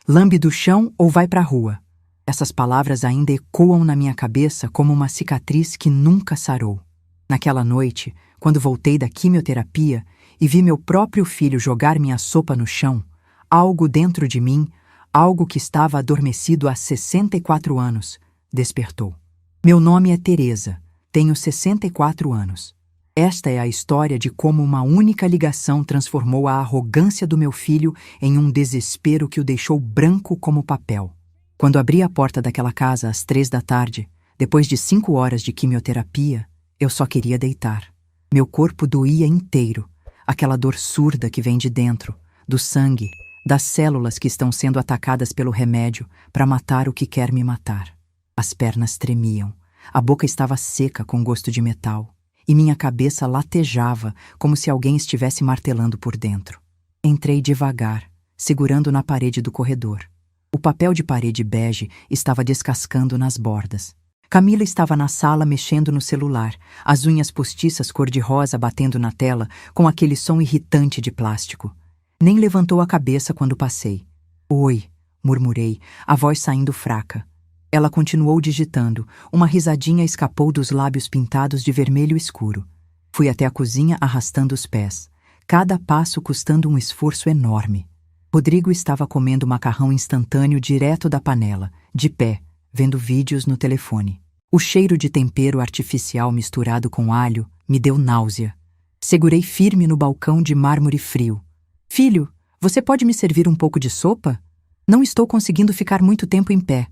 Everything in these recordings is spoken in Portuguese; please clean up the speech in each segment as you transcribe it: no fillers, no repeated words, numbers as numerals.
Lambe do chão ou vai pra rua. Essas palavras ainda ecoam na minha cabeça como uma cicatriz que nunca sarou. Naquela noite, quando voltei da quimioterapia e vi meu próprio filho jogar minha sopa no chão, algo dentro de mim, algo que estava adormecido há 64 anos, despertou. Meu nome é Teresa, tenho 64 anos. Esta é a história de como uma única ligação transformou a arrogância do meu filho em um desespero que o deixou branco como papel. Quando abri a porta daquela casa às 3 da tarde, depois de 5 horas de quimioterapia, eu só queria deitar. Meu corpo doía inteiro, aquela dor surda que vem de dentro, do sangue, das células que estão sendo atacadas pelo remédio para matar o que quer me matar. As pernas tremiam, a boca estava seca com gosto de metal, e minha cabeça latejava como se alguém estivesse martelando por dentro. Entrei devagar, segurando na parede do corredor. O papel de parede bege estava descascando nas bordas. Camila estava na sala mexendo no celular, as unhas postiças cor-de-rosa batendo na tela com aquele som irritante de plástico. Nem levantou a cabeça quando passei. "Oi", murmurei, a voz saindo fraca. Ela continuou digitando, uma risadinha escapou dos lábios pintados de vermelho escuro. Fui até a cozinha arrastando os pés, cada passo custando um esforço enorme. Rodrigo estava comendo macarrão instantâneo direto da panela, de pé, vendo vídeos no telefone. O cheiro de tempero artificial misturado com alho me deu náusea. Segurei firme no balcão de mármore frio. "Filho, você pode me servir um pouco de sopa? Não estou conseguindo ficar muito tempo em pé."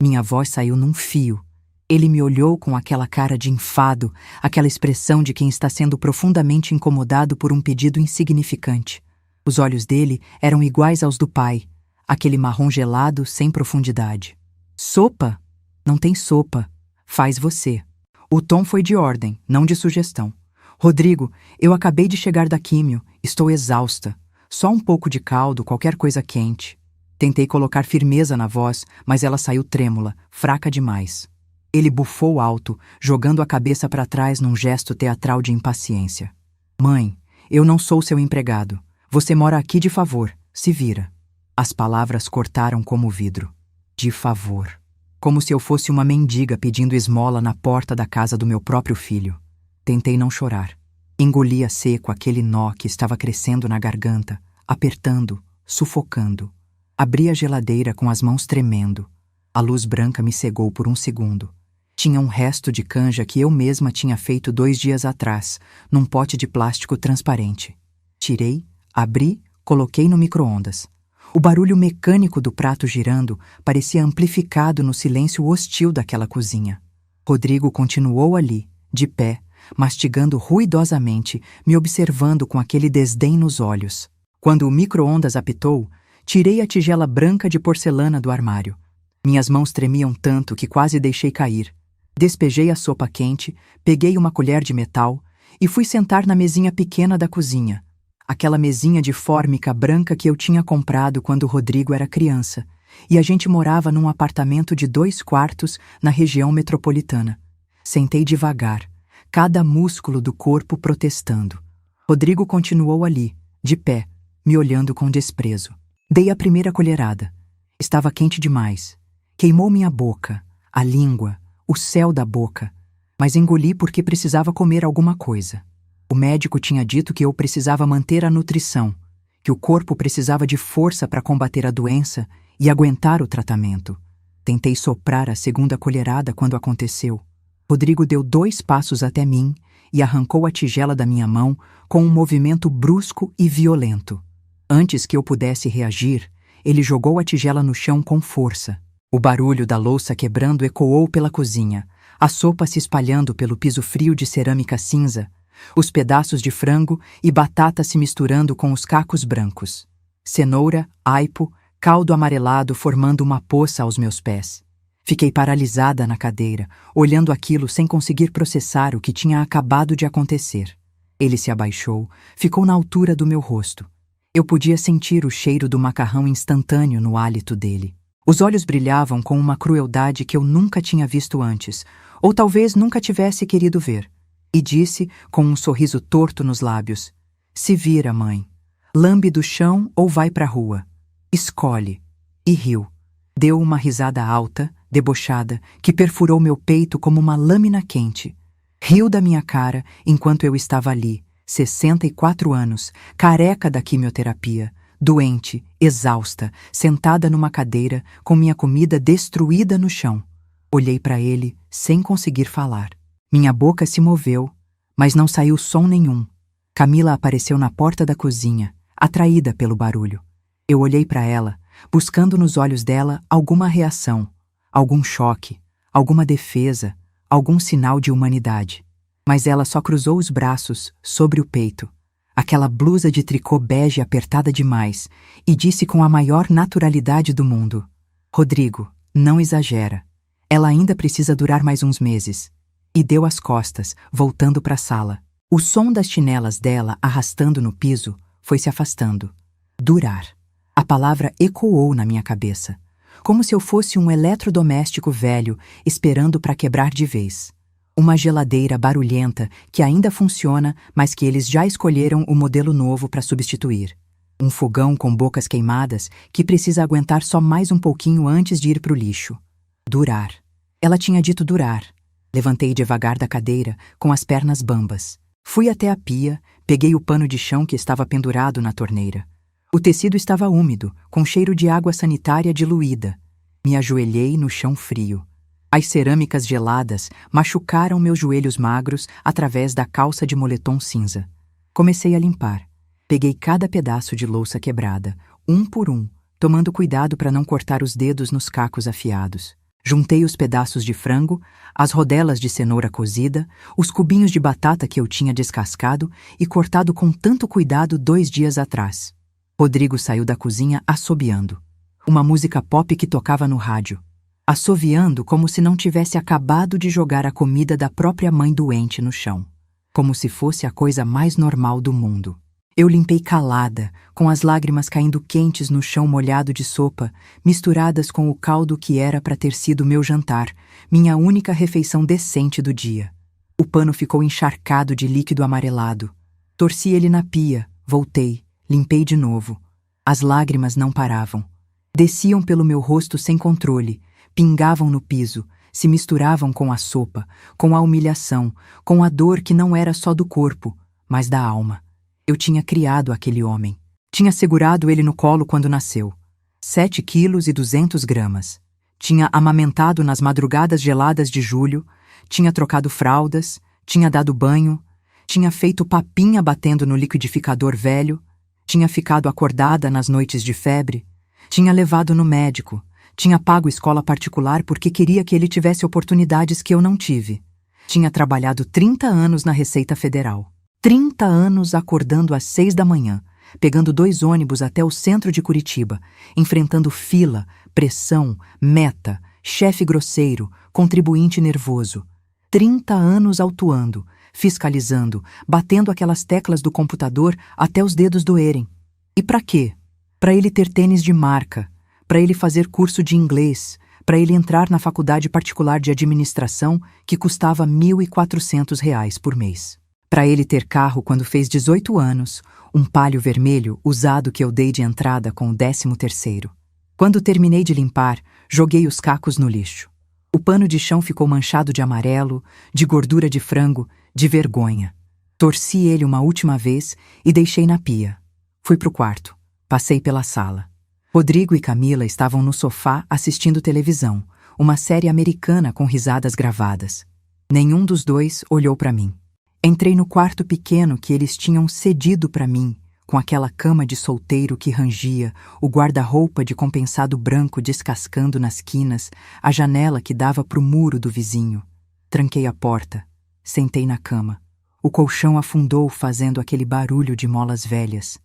Minha voz saiu num fio. Ele me olhou com aquela cara de enfado, aquela expressão de quem está sendo profundamente incomodado por um pedido insignificante. Os olhos dele eram iguais aos do pai, aquele marrom gelado sem profundidade. "Sopa? Não tem sopa. Faz você." O tom foi de ordem, não de sugestão. "Rodrigo, eu acabei de chegar da químio, estou exausta. Só um pouco de caldo, qualquer coisa quente." Tentei colocar firmeza na voz, mas ela saiu trêmula, fraca demais. Ele bufou alto, jogando a cabeça para trás num gesto teatral de impaciência. "Mãe, eu não sou seu empregado. Você mora aqui de favor, se vira." As palavras cortaram como vidro. De favor. Como se eu fosse uma mendiga pedindo esmola na porta da casa do meu próprio filho. Tentei não chorar. Engolia seco aquele nó que estava crescendo na garganta, apertando, sufocando. Abri a geladeira com as mãos tremendo. A luz branca me cegou por um segundo. Tinha um resto de canja que eu mesma tinha feito 2 dias atrás, num pote de plástico transparente. Tirei, abri, coloquei no micro-ondas. O barulho mecânico do prato girando parecia amplificado no silêncio hostil daquela cozinha. Rodrigo continuou ali, de pé, mastigando ruidosamente, me observando com aquele desdém nos olhos. Quando o micro-ondas apitou, tirei a tigela branca de porcelana do armário. Minhas mãos tremiam tanto que quase deixei cair. Despejei a sopa quente, peguei uma colher de metal e fui sentar na mesinha pequena da cozinha. Aquela mesinha de fórmica branca que eu tinha comprado quando o Rodrigo era criança, e a gente morava num apartamento de 2 quartos na região metropolitana. Sentei devagar, cada músculo do corpo protestando. Rodrigo continuou ali, de pé, me olhando com desprezo. Dei a primeira colherada. Estava quente demais. Queimou minha boca, a língua, o céu da boca, mas engoli porque precisava comer alguma coisa. O médico tinha dito que eu precisava manter a nutrição, que o corpo precisava de força para combater a doença e aguentar o tratamento. Tentei soprar a segunda colherada quando aconteceu. Rodrigo deu 2 passos até mim e arrancou a tigela da minha mão com um movimento brusco e violento. Antes que eu pudesse reagir, ele jogou a tigela no chão com força. O barulho da louça quebrando ecoou pela cozinha, a sopa se espalhando pelo piso frio de cerâmica cinza, os pedaços de frango e batata se misturando com os cacos brancos. Cenoura, aipo, caldo amarelado formando uma poça aos meus pés. Fiquei paralisada na cadeira, olhando aquilo sem conseguir processar o que tinha acabado de acontecer. Ele se abaixou, ficou na altura do meu rosto. Eu podia sentir o cheiro do macarrão instantâneo no hálito dele. Os olhos brilhavam com uma crueldade que eu nunca tinha visto antes, ou talvez nunca tivesse querido ver. E disse, com um sorriso torto nos lábios: "Se vira, mãe. Lambe do chão ou vai pra rua. Escolhe." E riu. Deu uma risada alta, debochada, que perfurou meu peito como uma lâmina quente. Riu da minha cara enquanto eu estava ali, 64 anos, careca da quimioterapia, doente, exausta, sentada numa cadeira, com minha comida destruída no chão. Olhei para ele sem conseguir falar. Minha boca se moveu, mas não saiu som nenhum. Camila apareceu na porta da cozinha, atraída pelo barulho. Eu olhei para ela, buscando nos olhos dela alguma reação, algum choque, alguma defesa, algum sinal de humanidade. Mas ela só cruzou os braços sobre o peito, aquela blusa de tricô bege apertada demais, e disse com a maior naturalidade do mundo: Rodrigo, não exagera. Ela ainda precisa durar mais uns meses. E deu as costas, voltando para a sala. O som das chinelas dela arrastando no piso foi se afastando. Durar. A palavra ecoou na minha cabeça, como se eu fosse um eletrodoméstico velho esperando para quebrar de vez. Uma geladeira barulhenta que ainda funciona, mas que eles já escolheram o modelo novo para substituir. Um fogão com bocas queimadas que precisa aguentar só mais um pouquinho antes de ir para o lixo. Durar. Ela tinha dito durar. Levantei devagar da cadeira, com as pernas bambas. Fui até a pia, peguei o pano de chão que estava pendurado na torneira. O tecido estava úmido, com cheiro de água sanitária diluída. Me ajoelhei no chão frio. As cerâmicas geladas machucaram meus joelhos magros através da calça de moletom cinza. Comecei a limpar. Peguei cada pedaço de louça quebrada, um por um, tomando cuidado para não cortar os dedos nos cacos afiados. Juntei os pedaços de frango, as rodelas de cenoura cozida, os cubinhos de batata que eu tinha descascado e cortado com tanto cuidado 2 dias atrás. Rodrigo saiu da cozinha assobiando. Uma música pop que tocava no rádio. Assoviando como se não tivesse acabado de jogar a comida da própria mãe doente no chão. Como se fosse a coisa mais normal do mundo. Eu limpei calada, com as lágrimas caindo quentes no chão molhado de sopa, misturadas com o caldo que era para ter sido meu jantar, minha única refeição decente do dia. O pano ficou encharcado de líquido amarelado. Torci ele na pia, voltei, limpei de novo. As lágrimas não paravam. Desciam pelo meu rosto sem controle, pingavam no piso, se misturavam com a sopa, com a humilhação, com a dor que não era só do corpo, mas da alma. Eu tinha criado aquele homem. Tinha segurado ele no colo quando nasceu. 7 quilos e 200 gramas. Tinha amamentado nas madrugadas geladas de julho, tinha trocado fraldas, tinha dado banho, tinha feito papinha batendo no liquidificador velho, tinha ficado acordada nas noites de febre, tinha levado no médico, tinha pago escola particular porque queria que ele tivesse oportunidades que eu não tive. Tinha trabalhado 30 anos na Receita Federal. 30 anos acordando às 6 da manhã, pegando 2 ônibus até o centro de Curitiba, enfrentando fila, pressão, meta, chefe grosseiro, contribuinte nervoso. 30 anos autuando, fiscalizando, batendo aquelas teclas do computador até os dedos doerem. E para quê? Para ele ter tênis de marca, para ele fazer curso de inglês, para ele entrar na faculdade particular de administração que custava R$ 1.400 por mês. Para ele ter carro quando fez 18 anos, um Palio vermelho usado que eu dei de entrada com o 13º. Quando terminei de limpar, joguei os cacos no lixo. O pano de chão ficou manchado de amarelo, de gordura de frango, de vergonha. Torci ele uma última vez e deixei na pia. Fui pro quarto. Passei pela sala. Rodrigo e Camila estavam no sofá assistindo televisão, uma série americana com risadas gravadas. Nenhum dos dois olhou para mim. Entrei no quarto pequeno que eles tinham cedido para mim, com aquela cama de solteiro que rangia, o guarda-roupa de compensado branco descascando nas quinas, a janela que dava para o muro do vizinho. Tranquei a porta, sentei na cama. O colchão afundou fazendo aquele barulho de molas velhas,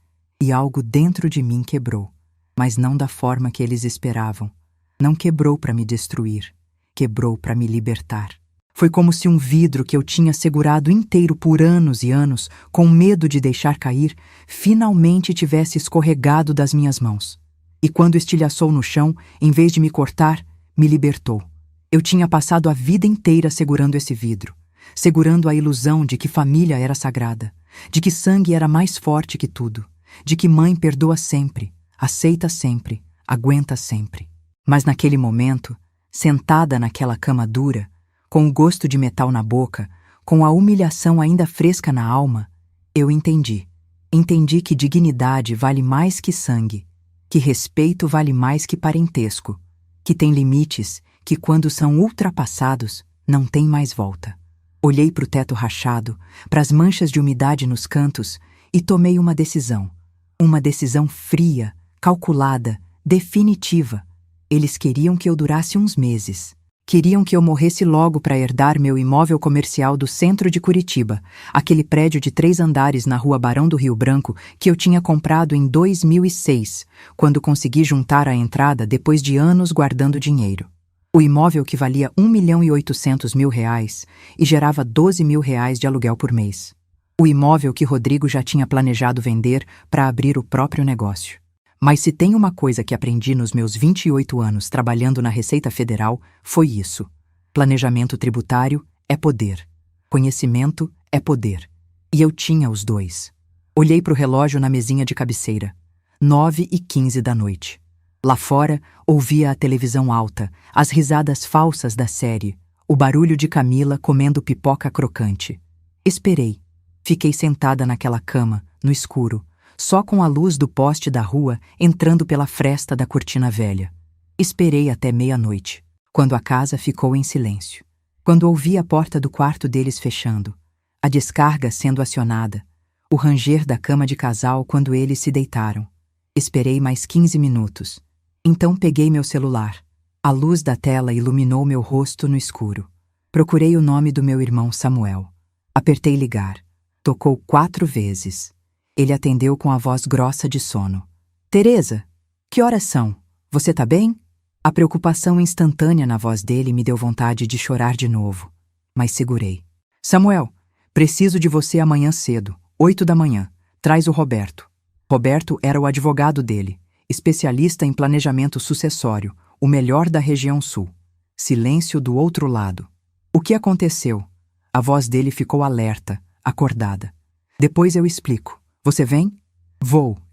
e algo dentro de mim quebrou, mas não da forma que eles esperavam. Não quebrou para me destruir, quebrou para me libertar. Foi como se um vidro que eu tinha segurado inteiro por anos e anos, com medo de deixar cair, finalmente tivesse escorregado das minhas mãos. E quando estilhaçou no chão, em vez de me cortar, me libertou. Eu tinha passado a vida inteira segurando esse vidro, segurando a ilusão de que família era sagrada, de que sangue era mais forte que tudo, de que mãe perdoa sempre, aceita sempre, aguenta sempre. Mas naquele momento, sentada naquela cama dura, com o gosto de metal na boca, com a humilhação ainda fresca na alma, eu entendi. Entendi que dignidade vale mais que sangue, que respeito vale mais que parentesco, que tem limites que, quando são ultrapassados, não tem mais volta. Olhei para o teto rachado, para as manchas de umidade nos cantos e tomei uma decisão. Uma decisão fria, calculada, definitiva. Eles queriam que eu durasse uns meses. Queriam que eu morresse logo para herdar meu imóvel comercial do centro de Curitiba, aquele prédio de 3 andares na rua Barão do Rio Branco que eu tinha comprado em 2006, quando consegui juntar a entrada depois de anos guardando dinheiro. O imóvel que valia R$1.800.000 e gerava R$12.000 de aluguel por mês. O imóvel que Rodrigo já tinha planejado vender para abrir o próprio negócio. Mas se tem uma coisa que aprendi nos meus 28 anos trabalhando na Receita Federal, foi isso. Planejamento tributário é poder. Conhecimento é poder. E eu tinha os dois. Olhei para o relógio na mesinha de cabeceira. 9h15 da noite. Lá fora, ouvia a televisão alta, as risadas falsas da série, o barulho de Camila comendo pipoca crocante. Esperei. Fiquei sentada naquela cama, no escuro, só com a luz do poste da rua entrando pela fresta da cortina velha. Esperei até meia-noite, quando a casa ficou em silêncio. Quando ouvi a porta do quarto deles fechando, a descarga sendo acionada, o ranger da cama de casal quando eles se deitaram. Esperei mais 15 minutos. Então peguei meu celular. A luz da tela iluminou meu rosto no escuro. Procurei o nome do meu irmão Samuel. Apertei ligar. Tocou 4 vezes. Ele atendeu com a voz grossa de sono. Teresa, que horas são? Você tá bem? A preocupação instantânea na voz dele me deu vontade de chorar de novo. Mas segurei. Samuel, preciso de você amanhã cedo, 8 da manhã. Traz o Roberto. Roberto era o advogado dele, especialista em planejamento sucessório, o melhor da região sul. Silêncio do outro lado. O que aconteceu? A voz dele ficou alerta, acordada. Depois eu explico. Você vem?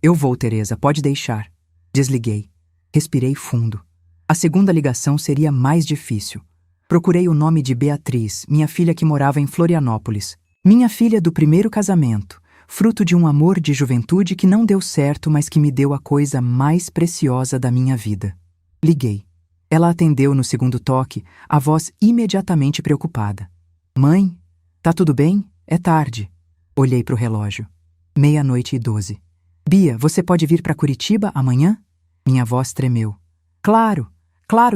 Eu vou, Teresa, pode deixar. Desliguei. Respirei fundo. A segunda ligação seria mais difícil. Procurei o nome de Beatriz, minha filha que morava em Florianópolis. Minha filha do primeiro casamento, fruto de um amor de juventude que não deu certo, mas que me deu a coisa mais preciosa da minha vida. Liguei. Ela atendeu no segundo toque, a voz imediatamente preocupada. Mãe, tá tudo bem? É tarde. Olhei para o relógio. 00:12. Bia, você pode vir para Curitiba amanhã? Minha voz tremeu. Claro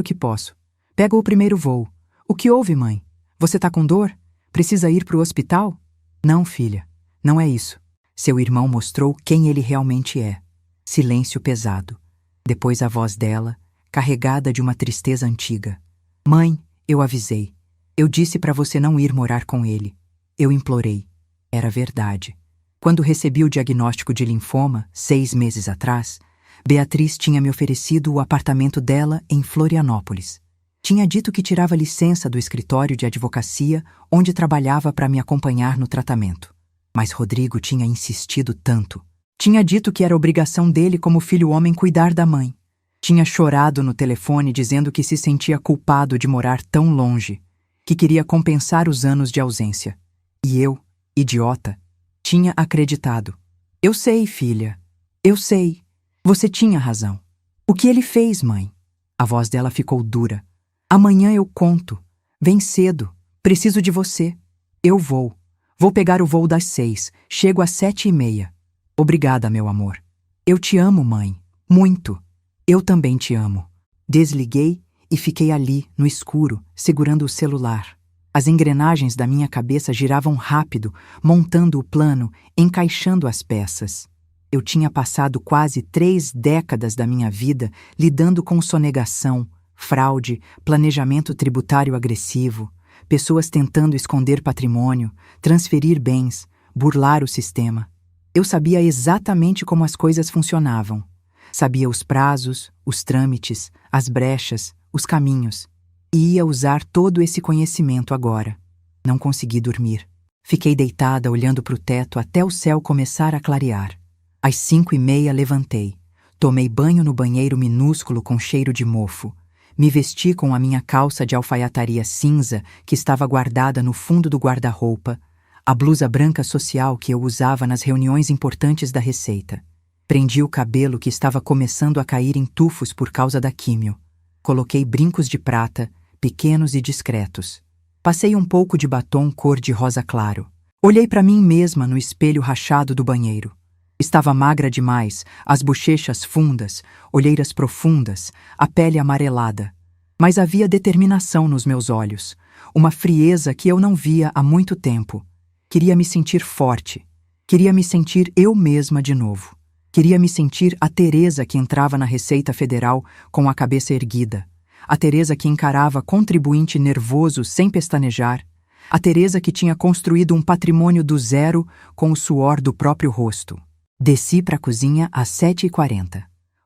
que posso. Pega o primeiro voo. O que houve, mãe? Você tá com dor? Precisa ir para o hospital? Não, filha. Não é isso. Seu irmão mostrou quem ele realmente é. Silêncio pesado. Depois a voz dela, carregada de uma tristeza antiga. Mãe, eu avisei. Eu disse para você não ir morar com ele. Eu implorei. Era verdade. Quando recebi o diagnóstico de linfoma, 6 meses atrás, Beatriz tinha me oferecido o apartamento dela em Florianópolis. Tinha dito que tirava licença do escritório de advocacia onde trabalhava para me acompanhar no tratamento. Mas Rodrigo tinha insistido tanto. Tinha dito que era obrigação dele como filho homem cuidar da mãe. Tinha chorado no telefone dizendo que se sentia culpado de morar tão longe, que queria compensar os anos de ausência. E eu, idiota, tinha acreditado. Eu sei, filha. Eu sei. Você tinha razão. O que ele fez, mãe? A voz dela ficou dura. Amanhã eu conto. Vem cedo. Preciso de você. Eu vou. Vou pegar o voo das 6. Chego às 7h30. Obrigada, meu amor. Eu te amo, mãe. Muito. Eu também te amo. Desliguei e fiquei ali, no escuro, segurando o celular. As engrenagens da minha cabeça giravam rápido, montando o plano, encaixando as peças. Eu tinha passado quase 3 décadas da minha vida lidando com sonegação, fraude, planejamento tributário agressivo, pessoas tentando esconder patrimônio, transferir bens, burlar o sistema. Eu sabia exatamente como as coisas funcionavam. Sabia os prazos, os trâmites, as brechas, os caminhos. E ia usar todo esse conhecimento agora. Não consegui dormir. Fiquei deitada olhando para o teto até o céu começar a clarear. Às 5h30 levantei. Tomei banho no banheiro minúsculo com cheiro de mofo. Me vesti com a minha calça de alfaiataria cinza que estava guardada no fundo do guarda-roupa, a blusa branca social que eu usava nas reuniões importantes da Receita. Prendi o cabelo que estava começando a cair em tufos por causa da químio. Coloquei brincos de prata, pequenos e discretos. Passei um pouco de batom cor de rosa claro. Olhei para mim mesma no espelho rachado do banheiro. Estava magra demais, as bochechas fundas, olheiras profundas, a pele amarelada. Mas havia determinação nos meus olhos, uma frieza que eu não via há muito tempo. Queria me sentir forte. Queria me sentir eu mesma de novo. Queria me sentir a Teresa que entrava na Receita Federal com a cabeça erguida. A Teresa que encarava contribuinte nervoso sem pestanejar. A Teresa que tinha construído um patrimônio do zero com o suor do próprio rosto. Desci para a cozinha às 7h40.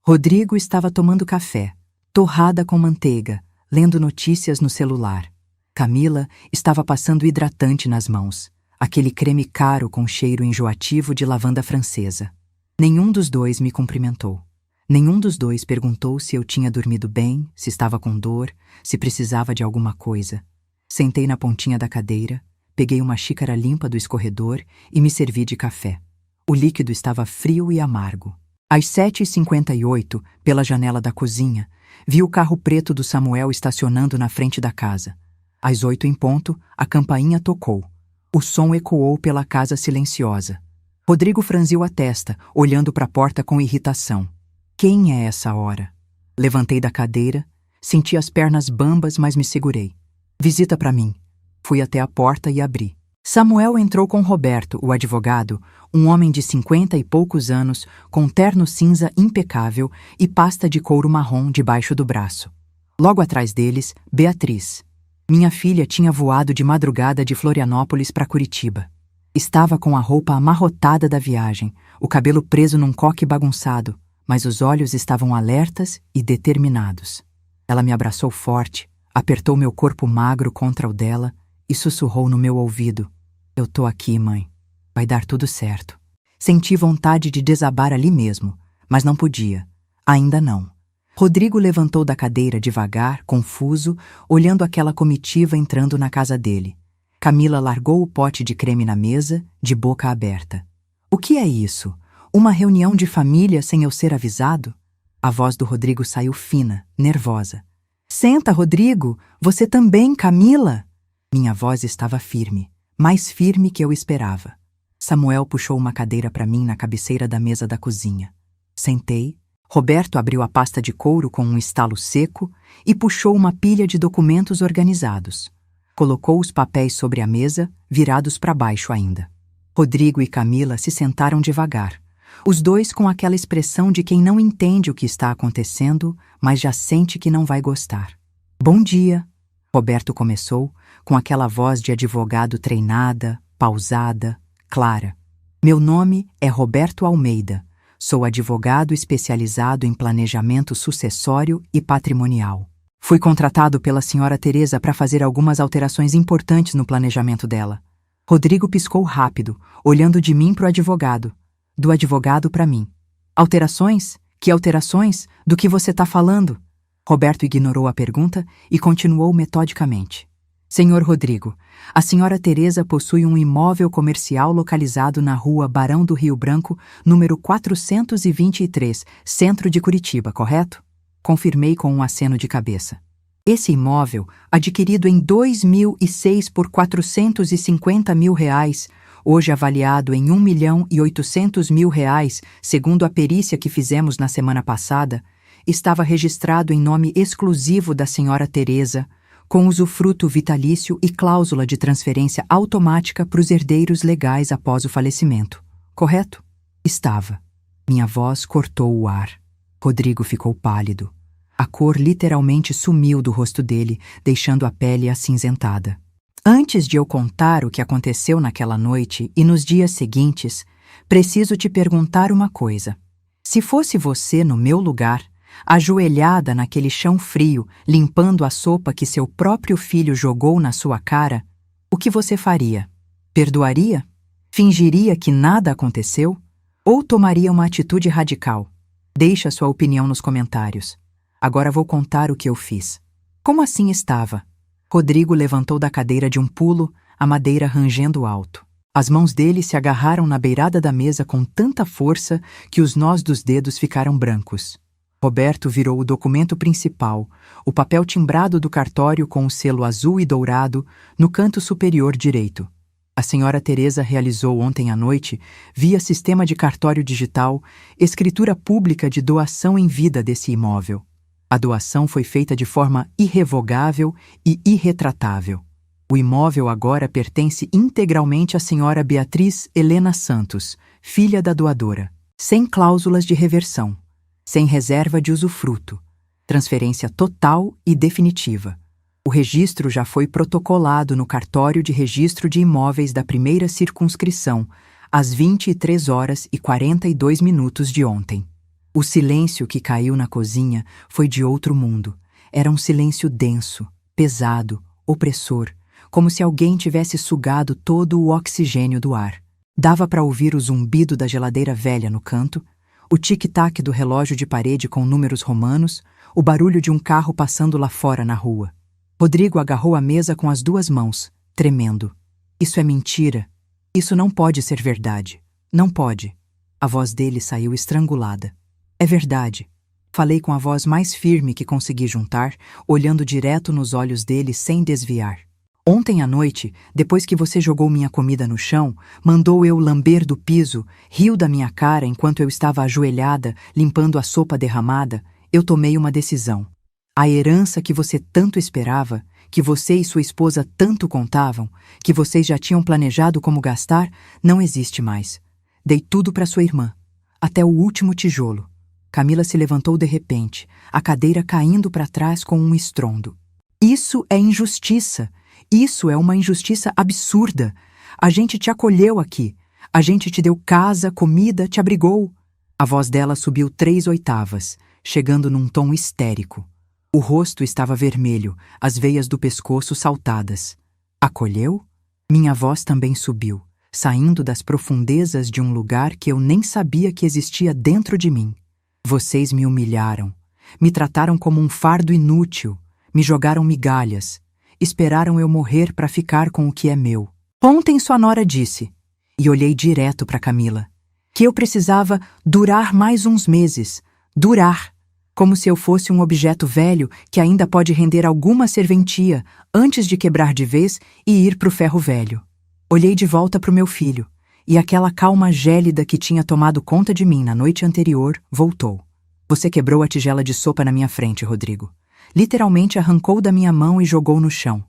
Rodrigo estava tomando café, torrada com manteiga, lendo notícias no celular. Camila estava passando hidratante nas mãos, aquele creme caro com cheiro enjoativo de lavanda francesa. Nenhum dos dois me cumprimentou. Nenhum dos dois perguntou se eu tinha dormido bem, se estava com dor, se precisava de alguma coisa. Sentei na pontinha da cadeira, peguei uma xícara limpa do escorredor e me servi de café. O líquido estava frio e amargo. Às 7h58, pela janela da cozinha, vi o carro preto do Samuel estacionando na frente da casa. Às 8h em ponto, a campainha tocou. O som ecoou pela casa silenciosa. Rodrigo franziu a testa, olhando para a porta com irritação. Quem é essa hora? Levantei da cadeira, senti as pernas bambas, mas me segurei. Visita para mim. Fui até a porta e abri. Samuel entrou com Roberto, o advogado, um homem de 50 e poucos anos, com terno cinza impecável e pasta de couro marrom debaixo do braço. Logo atrás deles, Beatriz. Minha filha tinha voado de madrugada de Florianópolis para Curitiba. Estava com a roupa amarrotada da viagem, o cabelo preso num coque bagunçado, mas os olhos estavam alertas e determinados. Ela me abraçou forte, apertou meu corpo magro contra o dela e sussurrou no meu ouvido: "Eu tô aqui, mãe. Vai dar tudo certo." Senti vontade de desabar ali mesmo, mas não podia. Ainda não. Rodrigo levantou da cadeira devagar, confuso, olhando aquela comitiva entrando na casa dele. Camila largou o pote de creme na mesa, de boca aberta. "O que é isso? Uma reunião de família sem eu ser avisado?" A voz do Rodrigo saiu fina, nervosa. "Senta, Rodrigo! Você também, Camila!" Minha voz estava firme, mais firme que eu esperava. Samuel puxou uma cadeira para mim na cabeceira da mesa da cozinha. Sentei. Roberto abriu a pasta de couro com um estalo seco e puxou uma pilha de documentos organizados. Colocou os papéis sobre a mesa, virados para baixo ainda. Rodrigo e Camila se sentaram devagar, os dois com aquela expressão de quem não entende o que está acontecendo, mas já sente que não vai gostar. "Bom dia", Roberto começou, com aquela voz de advogado treinada, pausada, clara. "Meu nome é Roberto Almeida. Sou advogado especializado em planejamento sucessório e patrimonial. Fui contratado pela senhora Teresa para fazer algumas alterações importantes no planejamento dela." Rodrigo piscou rápido, olhando de mim para o advogado, do advogado para mim. "Alterações? Que alterações? Do que você está falando?" Roberto ignorou a pergunta e continuou metodicamente. "Senhor Rodrigo, a senhora Teresa possui um imóvel comercial localizado na rua Barão do Rio Branco, número 423, centro de Curitiba, correto?" Confirmei com um aceno de cabeça. "Esse imóvel, adquirido em 2006 por R$ 450 mil, hoje avaliado em R$ 1.800.000, segundo a perícia que fizemos na semana passada, estava registrado em nome exclusivo da senhora Teresa, com usufruto vitalício e cláusula de transferência automática para os herdeiros legais após o falecimento. Correto?" Estava. Minha voz cortou o ar. Rodrigo ficou pálido. A cor literalmente sumiu do rosto dele, deixando a pele acinzentada. "Antes de eu contar o que aconteceu naquela noite e nos dias seguintes, preciso te perguntar uma coisa. Se fosse você no meu lugar, ajoelhada naquele chão frio, limpando a sopa que seu próprio filho jogou na sua cara, o que você faria? Perdoaria? Fingiria que nada aconteceu? Ou tomaria uma atitude radical?" Deixe a sua opinião nos comentários. Agora vou contar o que eu fiz. Como assim estava? Rodrigo levantou da cadeira de um pulo, a madeira rangendo alto. As mãos dele se agarraram na beirada da mesa com tanta força que os nós dos dedos ficaram brancos. Roberto virou o documento principal, o papel timbrado do cartório com o selo azul e dourado, no canto superior direito. A senhora Teresa realizou ontem à noite, via sistema de cartório digital, escritura pública de doação em vida desse imóvel. A doação foi feita de forma irrevogável e irretratável. O imóvel agora pertence integralmente à senhora Beatriz Helena Santos, filha da doadora, sem cláusulas de reversão, sem reserva de usufruto, transferência total e definitiva. O registro já foi protocolado no cartório de registro de imóveis da primeira circunscrição, às 23h42 de ontem. O silêncio que caiu na cozinha foi de outro mundo. Era um silêncio denso, pesado, opressor, como se alguém tivesse sugado todo o oxigênio do ar. Dava para ouvir o zumbido da geladeira velha no canto, o tic-tac do relógio de parede com números romanos, o barulho de um carro passando lá fora na rua. Rodrigo agarrou a mesa com as duas mãos, tremendo. Isso é mentira. Isso não pode ser verdade. Não pode. A voz dele saiu estrangulada. É verdade. Falei com a voz mais firme que consegui juntar, olhando direto nos olhos dele sem desviar. Ontem à noite, depois que você jogou minha comida no chão, mandou eu lamber do piso, riu da minha cara enquanto eu estava ajoelhada, limpando a sopa derramada, eu tomei uma decisão. A herança que você tanto esperava, que você e sua esposa tanto contavam, que vocês já tinham planejado como gastar, não existe mais. Dei tudo para sua irmã, até o último tijolo. Camila se levantou de repente, a cadeira caindo para trás com um estrondo. Isso é injustiça. Isso é uma injustiça absurda. A gente te acolheu aqui. A gente te deu casa, comida, te abrigou. A voz dela subiu 3 oitavas, chegando num tom histérico. O rosto estava vermelho, as veias do pescoço saltadas. Acolheu? Minha voz também subiu, saindo das profundezas de um lugar que eu nem sabia que existia dentro de mim. Vocês me humilharam, me trataram como um fardo inútil, me jogaram migalhas, esperaram eu morrer para ficar com o que é meu. Ontem sua nora disse, e olhei direto para Camila, que eu precisava durar mais uns meses, durar. Como se eu fosse um objeto velho que ainda pode render alguma serventia antes de quebrar de vez e ir para o ferro velho. Olhei de volta para o meu filho, e aquela calma gélida que tinha tomado conta de mim na noite anterior voltou. Você quebrou a tigela de sopa na minha frente, Rodrigo. Literalmente arrancou da minha mão e jogou no chão.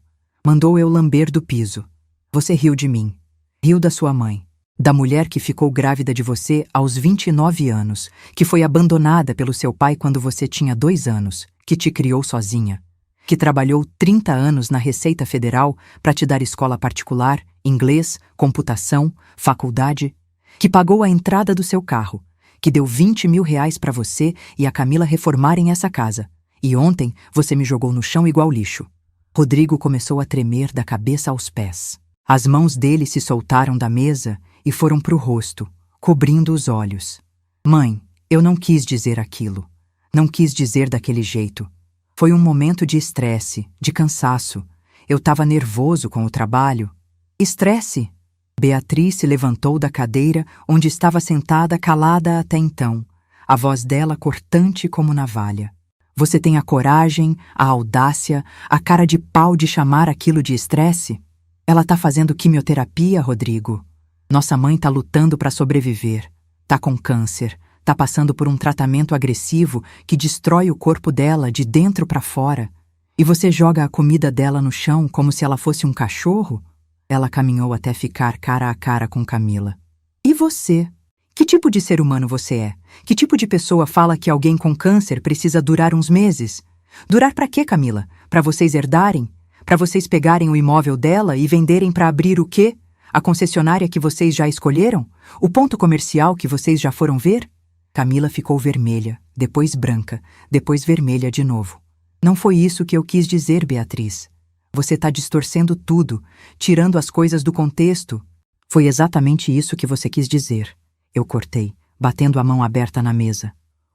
Mandou eu lamber do piso. Você riu de mim. Riu da sua mãe. Da mulher que ficou grávida de você aos 29 anos, que foi abandonada pelo seu pai quando você tinha 2 anos, que te criou sozinha, que trabalhou 30 anos na Receita Federal para te dar escola particular, inglês, computação, faculdade, que pagou a entrada do seu carro, que deu 20 mil reais para você e a Camila reformarem essa casa, e ontem você me jogou no chão igual lixo. Rodrigo começou a tremer da cabeça aos pés. As mãos dele se soltaram da mesa e foram para o rosto, cobrindo os olhos. Mãe, eu não quis dizer aquilo. Não quis dizer daquele jeito. Foi um momento de estresse, de cansaço. Eu estava nervoso com o trabalho. Estresse? Beatriz se levantou da cadeira onde estava sentada calada até então, a voz dela cortante como navalha. Você tem a coragem, a audácia, a cara de pau de chamar aquilo de estresse? Ela tá fazendo quimioterapia, Rodrigo. Nossa mãe tá lutando para sobreviver. Tá com câncer. Tá passando por um tratamento agressivo que destrói o corpo dela de dentro para fora. E você joga a comida dela no chão como se ela fosse um cachorro? Ela caminhou até ficar cara a cara com Camila. E você? Que tipo de ser humano você é? Que tipo de pessoa fala que alguém com câncer precisa durar uns meses? Durar para quê, Camila? Para vocês herdarem? Para vocês pegarem o imóvel dela e venderem para abrir o quê? A concessionária que vocês já escolheram? O ponto comercial que vocês já foram ver? Camila ficou vermelha, depois branca, depois vermelha de novo. Não foi isso que eu quis dizer, Beatriz. Você está distorcendo tudo, tirando as coisas do contexto. Foi exatamente isso que você quis dizer. Eu cortei, batendo a mão aberta na mesa.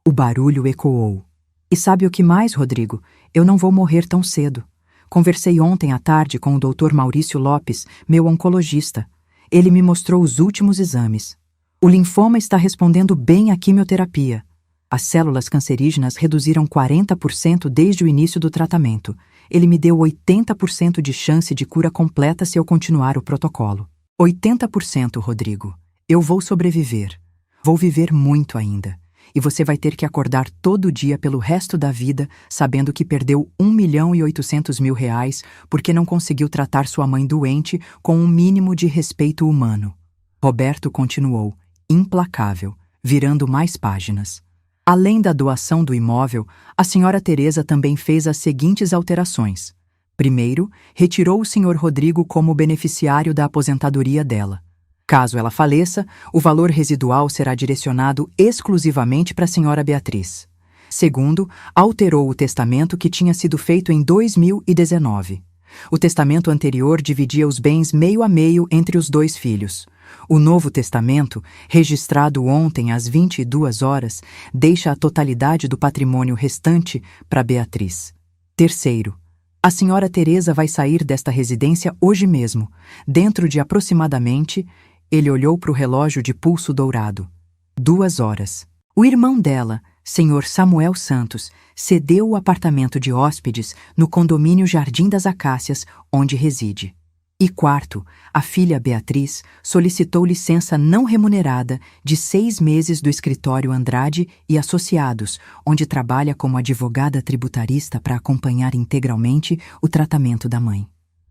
O barulho ecoou. E sabe o que mais, Rodrigo? Eu não vou morrer tão cedo. Conversei ontem à tarde com o Dr. Maurício Lopes, meu oncologista. Ele me mostrou os últimos exames. O linfoma está respondendo bem à quimioterapia. As células cancerígenas reduziram 40% desde o início do tratamento. Ele me deu 80% de chance de cura completa se eu continuar o protocolo. 80%, Rodrigo. Eu vou sobreviver. Vou viver muito ainda. E você vai ter que acordar todo dia pelo resto da vida sabendo que perdeu R$ 1.800.000 porque não conseguiu tratar sua mãe doente com um mínimo de respeito humano. Roberto continuou, implacável, virando mais páginas. Além da doação do imóvel, a senhora Teresa também fez as seguintes alterações. Primeiro, retirou o Sr. Rodrigo como beneficiário da aposentadoria dela. Caso ela faleça, o valor residual será direcionado exclusivamente para a senhora Beatriz. Segundo, alterou o testamento que tinha sido feito em 2019. O testamento anterior dividia os bens meio a meio entre os 2 filhos. O novo testamento, registrado ontem às 22 horas, deixa a totalidade do patrimônio restante para Beatriz. Terceiro, a senhora Teresa vai sair desta residência hoje mesmo, dentro de aproximadamente... Ele olhou para o relógio de pulso dourado. 2 horas. O irmão dela, Sr. Samuel Santos, cedeu o apartamento de hóspedes no condomínio Jardim das Acácias, onde reside. E quarto, a filha Beatriz solicitou licença não remunerada de 6 meses do escritório Andrade e Associados, onde trabalha como advogada tributarista para acompanhar integralmente o tratamento da mãe.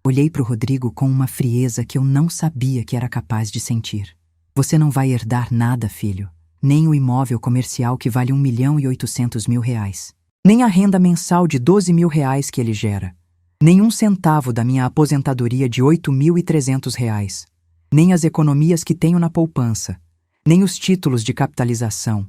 Olhei para o Rodrigo com uma frieza que eu não sabia que era capaz de sentir. Você não vai herdar nada, filho. Nem o imóvel comercial que vale R$ 1.800.000. Nem a renda mensal de R$ 12.000 que ele gera. Nem um centavo da minha aposentadoria de R$ 8.300. Nem as economias que tenho na poupança. Nem os títulos de capitalização.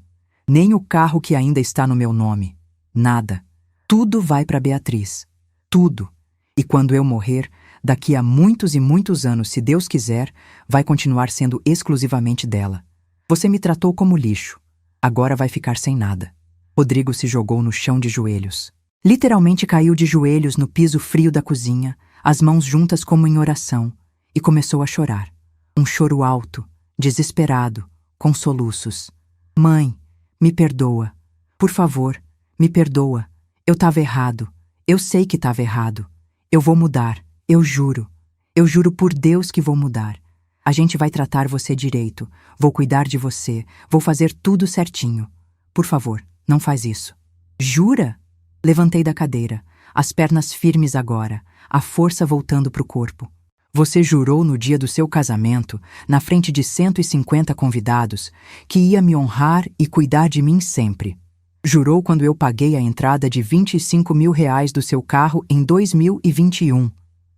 Nem o carro que ainda está no meu nome. Nada. Tudo vai para Beatriz. Tudo. E quando eu morrer, daqui a muitos e muitos anos, se Deus quiser, vai continuar sendo exclusivamente dela. Você me tratou como lixo. Agora vai ficar sem nada. Rodrigo se jogou no chão de joelhos. Literalmente caiu de joelhos no piso frio da cozinha, as mãos juntas como em oração, e começou a chorar. Um choro alto, desesperado, com soluços. Mãe, me perdoa. Por favor, me perdoa. Eu estava errado. Eu sei que estava errado. Eu vou mudar, eu juro. Eu juro por Deus que vou mudar. A gente vai tratar você direito. Vou cuidar de você. Vou fazer tudo certinho. Por favor, não faz isso. Jura? Levantei da cadeira, as pernas firmes agora, a força voltando para o corpo. Você jurou no dia do seu casamento, na frente de 150 convidados, que ia me honrar e cuidar de mim sempre. Jurou quando eu paguei a entrada de R$ 25.000 do seu carro em 2021.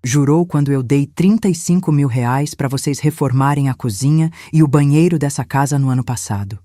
Jurou quando eu dei R$ 35.000 para vocês reformarem a cozinha e o banheiro dessa casa no ano passado.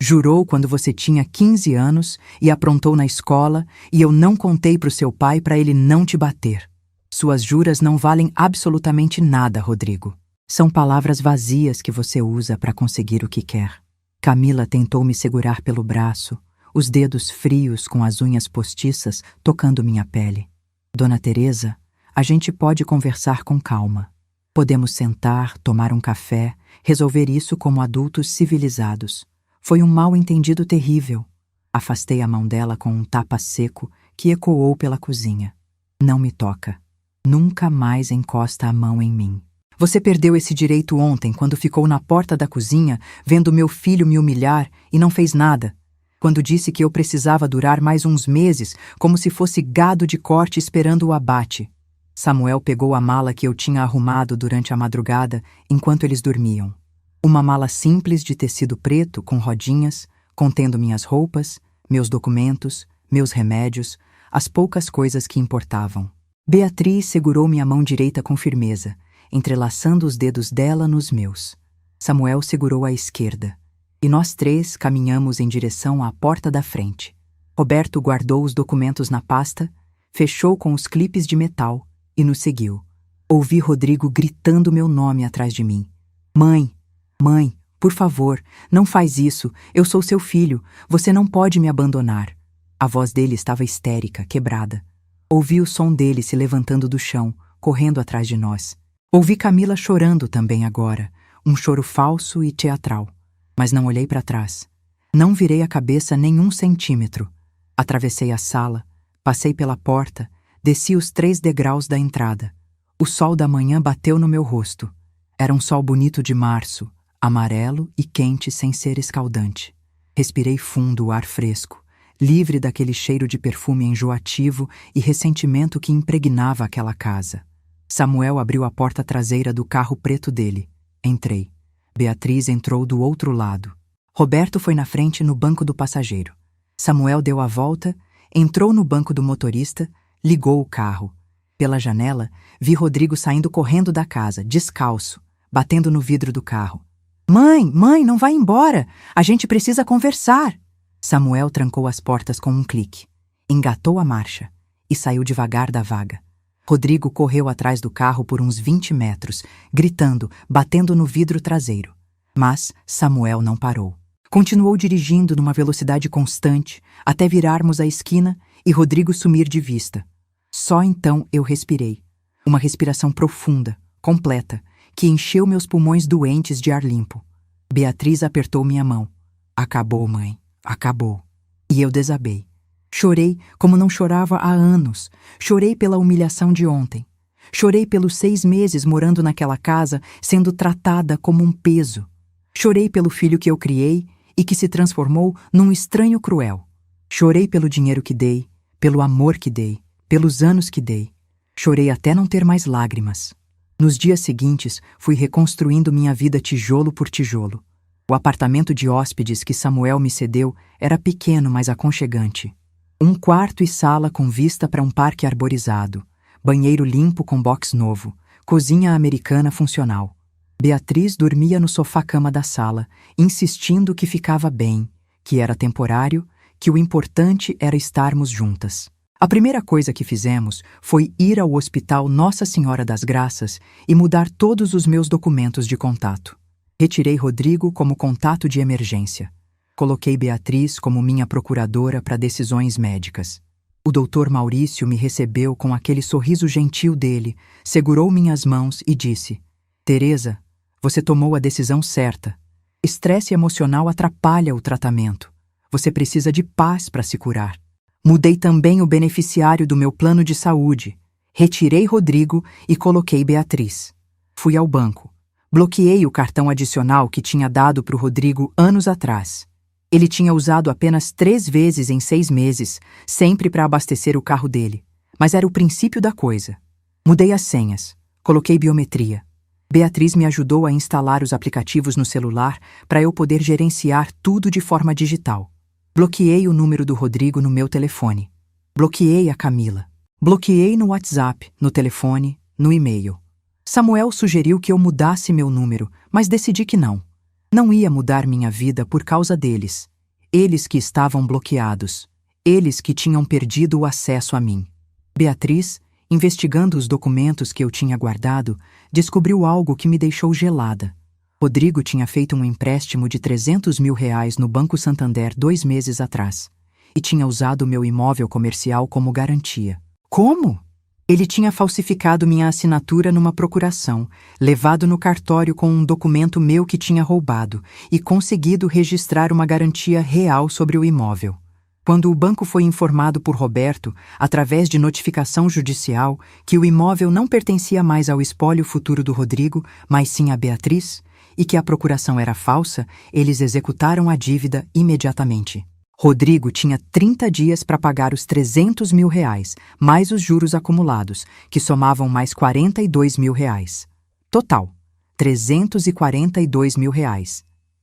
Jurou quando você tinha 15 anos e aprontou na escola e eu não contei para o seu pai para ele não te bater. Suas juras não valem absolutamente nada, Rodrigo. São palavras vazias que você usa para conseguir o que quer. Camila tentou me segurar pelo braço, os dedos frios com as unhas postiças tocando minha pele. Dona Teresa, a gente pode conversar com calma. Podemos sentar, tomar um café, resolver isso como adultos civilizados. Foi um mal-entendido terrível. Afastei a mão dela com um tapa seco que ecoou pela cozinha. Não me toca. Nunca mais encosta a mão em mim. Você perdeu esse direito ontem quando ficou na porta da cozinha vendo meu filho me humilhar e não fez nada. Quando disse que eu precisava durar mais uns meses como se fosse gado de corte esperando o abate. Samuel pegou a mala que eu tinha arrumado durante a madrugada enquanto eles dormiam. Uma mala simples de tecido preto com rodinhas, contendo minhas roupas, meus documentos, meus remédios, as poucas coisas que importavam. Beatriz segurou minha mão direita com firmeza, entrelaçando os dedos dela nos meus. Samuel segurou a esquerda, e nós três caminhamos em direção à porta da frente. Roberto guardou os documentos na pasta, fechou com os clipes de metal e nos seguiu. Ouvi Rodrigo gritando meu nome atrás de mim. Mãe! Mãe, Por favor, não faz isso. Eu sou seu filho. Você não pode me abandonar. A voz dele estava histérica, quebrada. Ouvi o som dele se levantando do chão, correndo atrás de nós. Ouvi Camila chorando também agora, um choro falso e teatral. Mas não olhei para trás. Não virei a cabeça nem 1 centímetro. Atravessei a sala, passei pela porta, desci os 3 degraus da entrada. O sol da manhã bateu no meu rosto. Era um sol bonito de março, amarelo e quente sem ser escaldante. Respirei fundo o ar fresco, livre daquele cheiro de perfume enjoativo e ressentimento que impregnava aquela casa. Samuel abriu a porta traseira do carro preto dele. Entrei. Beatriz entrou do outro lado. Roberto foi na frente no banco do passageiro. Samuel deu a volta, entrou no banco do motorista, ligou o carro. Pela janela, vi Rodrigo saindo correndo da casa, descalço, batendo no vidro do carro. Mãe, não vai embora! A gente precisa conversar! Samuel trancou as portas com um clique, engatou a marcha e saiu devagar da vaga. Rodrigo correu atrás do carro por uns 20 metros, gritando, batendo no vidro traseiro. Mas Samuel não parou. Continuou dirigindo numa velocidade constante até virarmos a esquina e Rodrigo sumir de vista. Só então eu respirei. Uma respiração profunda, completa, que encheu meus pulmões doentes de ar limpo. Beatriz apertou minha mão. Acabou, mãe, acabou. E eu desabei. Chorei como não chorava há anos. Chorei pela humilhação de ontem. Chorei pelos 6 meses morando naquela casa, sendo tratada como um peso. Chorei pelo filho que eu criei e que se transformou num estranho cruel. Chorei pelo dinheiro que dei, pelo amor que dei, pelos anos que dei. Chorei até não ter mais lágrimas. Nos dias seguintes, fui reconstruindo minha vida tijolo por tijolo. O apartamento de hóspedes que Samuel me cedeu era pequeno, mas aconchegante. 1 quarto e sala com vista para um parque arborizado, banheiro limpo com box novo, cozinha americana funcional. Beatriz dormia no sofá-cama da sala, insistindo que ficava bem, que era temporário, que o importante era estarmos juntas. A primeira coisa que fizemos foi ir ao Hospital Nossa Senhora das Graças e mudar todos os meus documentos de contato. Retirei Rodrigo como contato de emergência. Coloquei Beatriz como minha procuradora para decisões médicas. O doutor Maurício me recebeu com aquele sorriso gentil dele, segurou minhas mãos e disse: Teresa, você tomou a decisão certa. Estresse emocional atrapalha o tratamento. Você precisa de paz para se curar. Mudei também o beneficiário do meu plano de saúde. Retirei Rodrigo e coloquei Beatriz. Fui ao banco. Bloqueei o cartão adicional que tinha dado para o Rodrigo anos atrás. Ele tinha usado apenas 3 vezes em 6 meses, sempre para abastecer o carro dele. Mas era o princípio da coisa. Mudei as senhas. Coloquei biometria. Beatriz me ajudou a instalar os aplicativos no celular para eu poder gerenciar tudo de forma digital. Bloqueei o número do Rodrigo no meu telefone. Bloqueei a Camila. Bloqueei no WhatsApp, no telefone, no e-mail. Samuel sugeriu que eu mudasse meu número, mas decidi que não. Não ia mudar minha vida por causa deles. Eles que estavam bloqueados. Eles que tinham perdido o acesso a mim. Beatriz, investigando os documentos que eu tinha guardado, descobriu algo que me deixou gelada. Rodrigo tinha feito um empréstimo de R$300 mil no Banco Santander 2 meses atrás e tinha usado meu imóvel comercial como garantia. Como? Ele tinha falsificado minha assinatura numa procuração, levado no cartório com um documento meu que tinha roubado e conseguido registrar uma garantia real sobre o imóvel. Quando o banco foi informado por Roberto, através de notificação judicial, que o imóvel não pertencia mais ao espólio futuro do Rodrigo, mas sim a Beatriz, e que a procuração era falsa, eles executaram a dívida imediatamente. Rodrigo tinha 30 dias para pagar os R$300 mil, mais os juros acumulados, que somavam mais R$42 mil. Total, R$342 mil.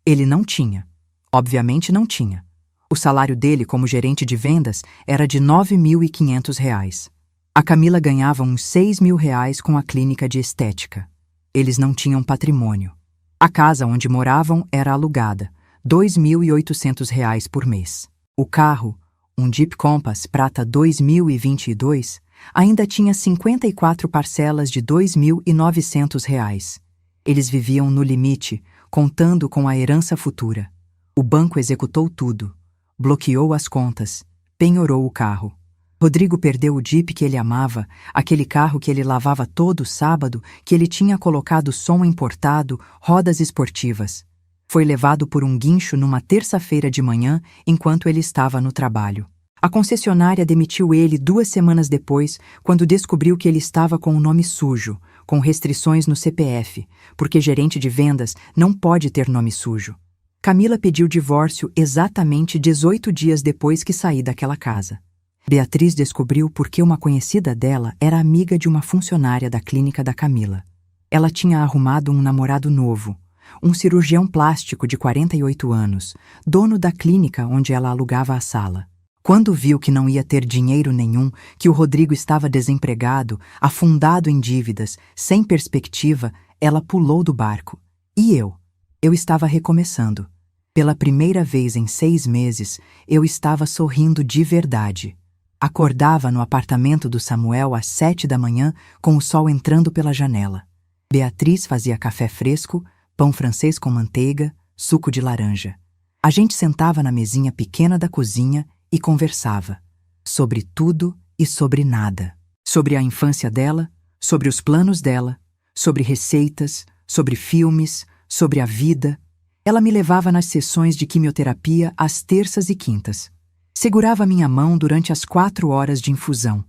Ele não tinha. Obviamente não tinha. O salário dele como gerente de vendas era de R$9.500. A Camila ganhava uns R$6 mil com a clínica de estética. Eles não tinham patrimônio. A casa onde moravam era alugada, R$2.800 por mês. O carro, um Jeep Compass prata 2022, ainda tinha 54 parcelas de R$2.900. Eles viviam no limite, contando com a herança futura. O banco executou tudo. Bloqueou as contas. Penhorou o carro. Rodrigo perdeu o Jeep que ele amava, aquele carro que ele lavava todo sábado, que ele tinha colocado som importado, rodas esportivas. Foi levado por um guincho numa terça-feira de manhã, enquanto ele estava no trabalho. A concessionária demitiu ele 2 semanas depois, quando descobriu que ele estava com o nome sujo, com restrições no CPF, porque gerente de vendas não pode ter nome sujo. Camila pediu divórcio exatamente 18 dias depois que saí daquela casa. Beatriz descobriu porque uma conhecida dela era amiga de uma funcionária da clínica da Camila. Ela tinha arrumado um namorado novo, um cirurgião plástico de 48 anos, dono da clínica onde ela alugava a sala. Quando viu que não ia ter dinheiro nenhum, que o Rodrigo estava desempregado, afundado em dívidas, sem perspectiva, ela pulou do barco. E eu? Eu estava recomeçando. Pela primeira vez em 6 meses, eu estava sorrindo de verdade. Acordava no apartamento do Samuel às 7 da manhã, com o sol entrando pela janela. Beatriz fazia café fresco, pão francês com manteiga, suco de laranja. A gente sentava na mesinha pequena da cozinha e conversava. Sobre tudo e sobre nada. Sobre a infância dela, sobre os planos dela, sobre receitas, sobre filmes, sobre a vida. Ela me levava nas sessões de quimioterapia às terças e quintas. Segurava minha mão durante as 4 horas de infusão.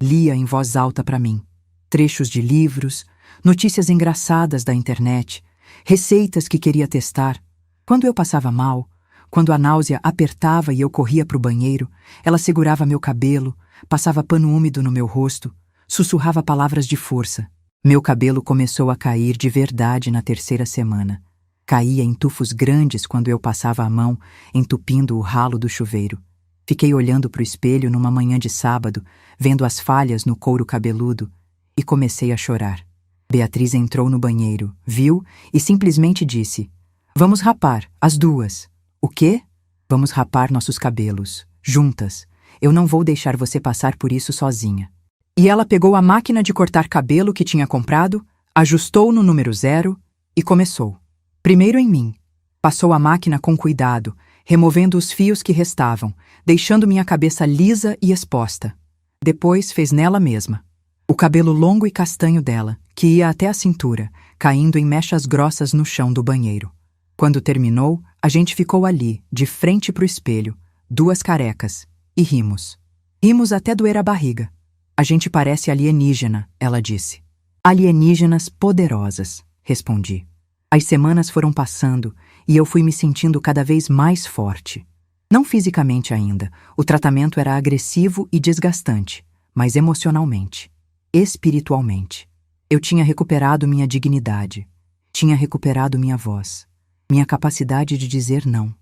Lia em voz alta para mim. Trechos de livros, notícias engraçadas da internet, receitas que queria testar. Quando eu passava mal, quando a náusea apertava e eu corria para o banheiro, ela segurava meu cabelo, passava pano úmido no meu rosto, sussurrava palavras de força. Meu cabelo começou a cair de verdade na 3ª semana. Caía em tufos grandes quando eu passava a mão, entupindo o ralo do chuveiro. Fiquei olhando para o espelho numa manhã de sábado, vendo as falhas no couro cabeludo, e comecei a chorar. Beatriz entrou no banheiro, viu e simplesmente disse: "Vamos rapar, as 2. "O quê?" "Vamos rapar nossos cabelos, juntas. Eu não vou deixar você passar por isso sozinha." E ela pegou a máquina de cortar cabelo que tinha comprado, ajustou no número 0 e começou. Primeiro em mim. Passou a máquina com cuidado, removendo os fios que restavam, deixando minha cabeça lisa e exposta. Depois fez nela mesma. O cabelo longo e castanho dela, que ia até a cintura, caindo em mechas grossas no chão do banheiro. Quando terminou, a gente ficou ali, de frente pro espelho, 2 carecas, e rimos. Rimos até doer a barriga. "A gente parece alienígena", ela disse. "Alienígenas poderosas", respondi. As semanas foram passando e eu fui me sentindo cada vez mais forte. Não fisicamente ainda, o tratamento era agressivo e desgastante, mas emocionalmente, espiritualmente. Eu tinha recuperado minha dignidade, tinha recuperado minha voz, minha capacidade de dizer não,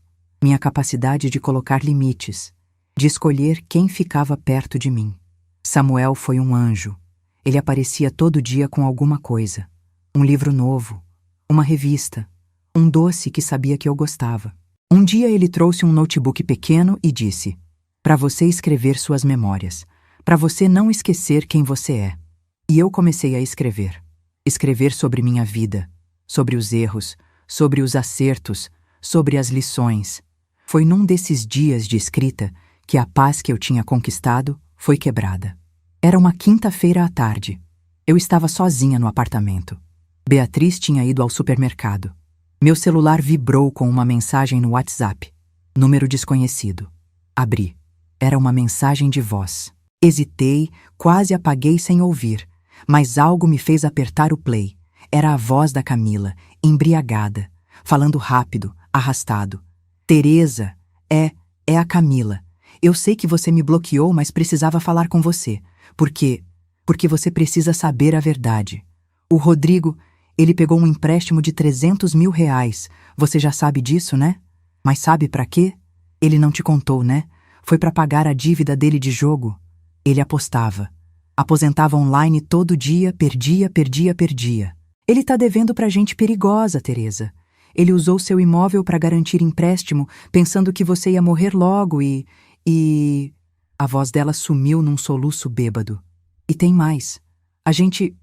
minha capacidade de colocar limites, de escolher quem ficava perto de mim. Samuel foi um anjo. Ele aparecia todo dia com alguma coisa. Um livro novo, uma revista, um doce que sabia que eu gostava. Um dia ele trouxe um notebook pequeno e disse: "Para você escrever suas memórias, para você não esquecer quem você é." E eu comecei a escrever. Escrever sobre minha vida, sobre os erros, sobre os acertos, sobre as lições. Foi num desses dias de escrita que a paz que eu tinha conquistado foi quebrada. Era uma quinta-feira à tarde. Eu estava sozinha no apartamento. Beatriz tinha ido ao supermercado. Meu celular vibrou com uma mensagem no WhatsApp. Número desconhecido. Abri. Era uma mensagem de voz. Hesitei, quase apaguei sem ouvir, mas algo me fez apertar o play. Era a voz da Camila, embriagada, falando rápido, arrastado. "Teresa, é a Camila. Eu sei que você me bloqueou, mas precisava falar com você. Porque você precisa saber a verdade. O Rodrigo, ele pegou um empréstimo de 300 mil reais. Você já sabe disso, né? Mas sabe pra quê? Ele não te contou, né? Foi pra pagar a dívida dele de jogo. Ele apostava. Aposentava online todo dia, perdia. Ele tá devendo pra gente perigosa, Teresa. Ele usou seu imóvel pra garantir empréstimo, pensando que você ia morrer logo e... A voz dela sumiu num soluço bêbado. E tem mais. A gente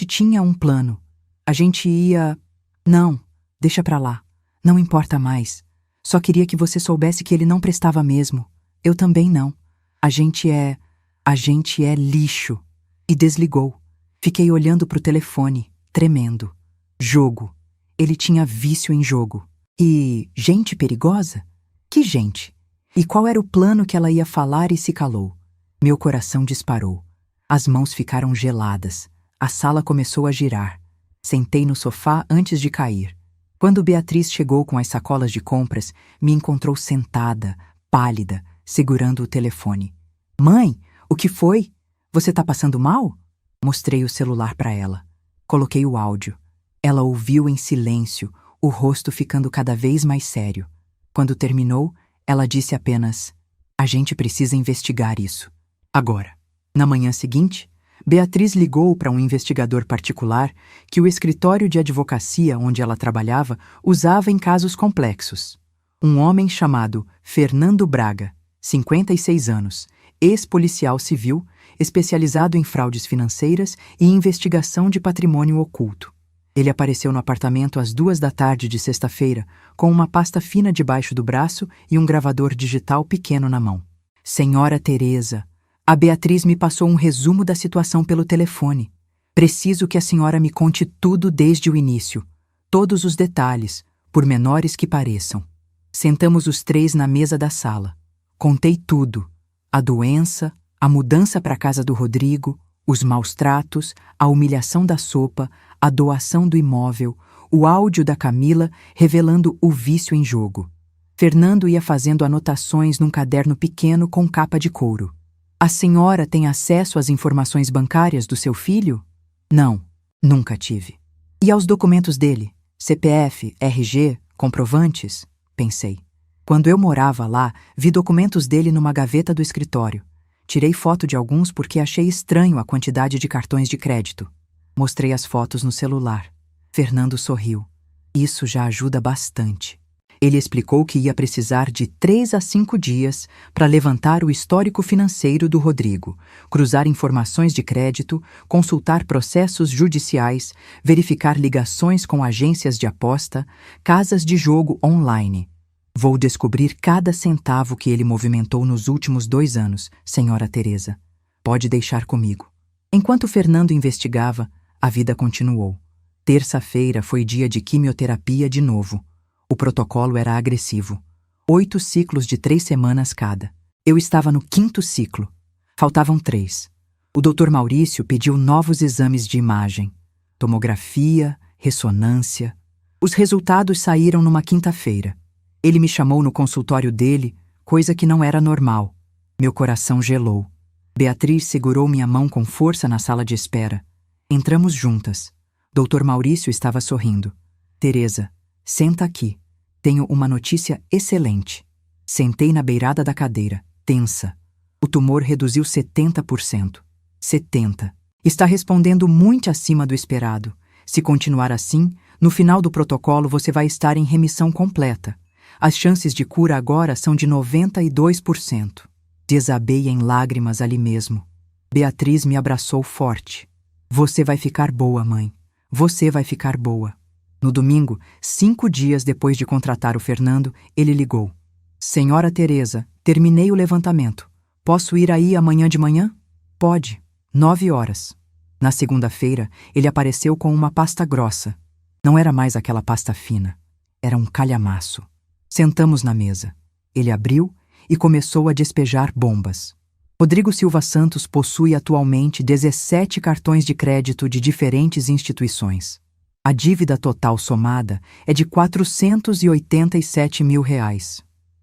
tinha um plano. A gente ia... Não, Deixa pra lá. Não importa mais. Só queria que você soubesse que ele não prestava mesmo. Eu também não. A gente é lixo. E desligou. Fiquei olhando pro telefone, tremendo. Jogo. Ele tinha vício em jogo. E gente perigosa? Que gente? E qual era o plano que ela ia falar e se calou? Meu coração disparou. As mãos ficaram geladas. A sala começou a girar. Sentei no sofá antes de cair. Quando Beatriz chegou com as sacolas de compras, me encontrou sentada, pálida, segurando o telefone. Mãe, o que foi? Você tá passando mal? Mostrei o celular para ela. Coloquei o áudio. Ela ouviu em silêncio, o rosto ficando cada vez mais sério. Quando terminou, ela disse apenas: a gente precisa investigar isso. Agora. Na manhã seguinte, Beatriz ligou para um investigador particular que o escritório de advocacia onde ela trabalhava usava em casos complexos. Um homem chamado Fernando Braga, 56 anos, ex-policial civil, especializado em fraudes financeiras e investigação de patrimônio oculto. Ele apareceu no apartamento às 2 da tarde de sexta-feira, com uma pasta fina debaixo do braço e um gravador digital pequeno na mão. Senhora Teresa, a Beatriz me passou um resumo da situação pelo telefone. Preciso que a senhora me conte tudo desde o início, todos os detalhes, por menores que pareçam. Sentamos os três na mesa da sala. Contei tudo: a doença, a mudança para a casa do Rodrigo, os maus tratos, a humilhação da sopa, a doação do imóvel, o áudio da Camila revelando o vício em jogo. Fernando ia fazendo anotações num caderno pequeno com capa de couro. A senhora tem acesso às informações bancárias do seu filho? Não, nunca tive. E aos documentos dele? CPF, RG, comprovantes? Pensei. Quando eu morava lá, vi documentos dele numa gaveta do escritório. Tirei foto de alguns porque achei estranho a quantidade de cartões de crédito. Mostrei as fotos no celular. Fernando sorriu. Isso já ajuda bastante. Ele explicou que ia precisar de 3 a 5 dias para levantar o histórico financeiro do Rodrigo, cruzar informações de crédito, consultar processos judiciais, verificar ligações com agências de aposta, casas de jogo online. Vou descobrir cada centavo que ele movimentou nos últimos 2 anos, senhora Teresa. Pode deixar comigo. Enquanto Fernando investigava, a vida continuou. Terça-feira foi dia de quimioterapia de novo. O protocolo era agressivo. 8 ciclos de 3 semanas cada. Eu estava no 5º ciclo. Faltavam 3. O Dr. Maurício pediu novos exames de imagem. Tomografia, ressonância. Os resultados saíram numa quinta-feira. Ele me chamou no consultório dele, coisa que não era normal. Meu coração gelou. Beatriz segurou minha mão com força na sala de espera. Entramos juntas. Dr. Maurício estava sorrindo. Teresa, senta aqui. Tenho uma notícia excelente. Sentei na beirada da cadeira, tensa. O tumor reduziu 70%. 70%. Está respondendo muito acima do esperado. Se continuar assim, no final do protocolo você vai estar em remissão completa. As chances de cura agora são de 92%. Desabei em lágrimas ali mesmo. Beatriz me abraçou forte. Você vai ficar boa, mãe. Você vai ficar boa. No domingo, 5 dias depois de contratar o Fernando, ele ligou. Senhora Teresa, terminei o levantamento. Posso ir aí amanhã de manhã? Pode. 9 horas. Na segunda-feira, ele apareceu com uma pasta grossa. Não era mais aquela pasta fina. Era um calhamaço. Sentamos na mesa. Ele abriu e começou a despejar bombas. Rodrigo Silva Santos possui atualmente 17 cartões de crédito de diferentes instituições. A dívida total somada é de R$487 mil.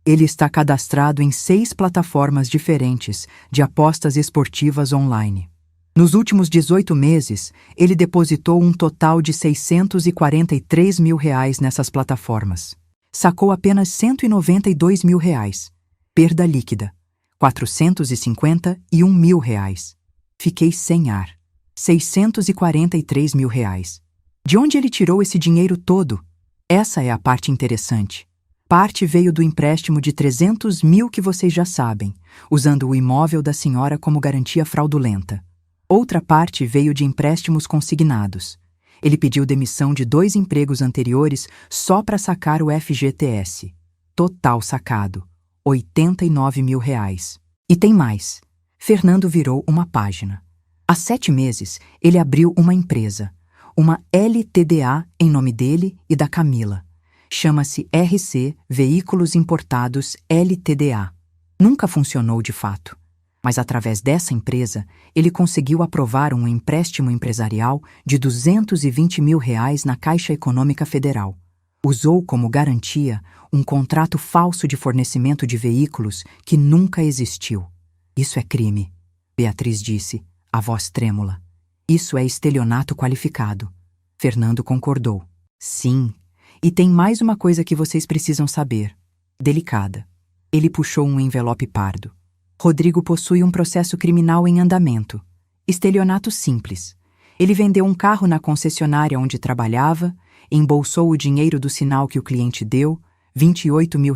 Ele está cadastrado em 6 plataformas diferentes de apostas esportivas online. Nos últimos 18 meses, ele depositou um total de R$643 mil nessas plataformas. Sacou apenas R$192 mil. Perda líquida, R$451 mil. Fiquei sem ar. R$643 mil. De onde ele tirou esse dinheiro todo? Essa é a parte interessante. Parte veio do empréstimo de 300 mil que vocês já sabem, usando o imóvel da senhora como garantia fraudulenta. Outra parte veio de empréstimos consignados. Ele pediu demissão de 2 empregos anteriores só para sacar o FGTS. Total sacado, R$ 89 mil. E tem mais. Fernando virou uma página. Há 7 meses, ele abriu uma empresa, uma LTDA em nome dele e da Camila. Chama-se RC Veículos Importados LTDA. Nunca funcionou de fato, mas através dessa empresa, ele conseguiu aprovar um empréstimo empresarial de R$ 220 mil na Caixa Econômica Federal. Usou como garantia um contrato falso de fornecimento de veículos que nunca existiu. Isso é crime, Beatriz disse, a voz trêmula. Isso é estelionato qualificado. Fernando concordou. Sim, e tem mais uma coisa que vocês precisam saber. Delicada. Ele puxou um envelope pardo. Rodrigo possui um processo criminal em andamento. Estelionato simples. Ele vendeu um carro na concessionária onde trabalhava, embolsou o dinheiro do sinal que o cliente deu, R$ 28 mil,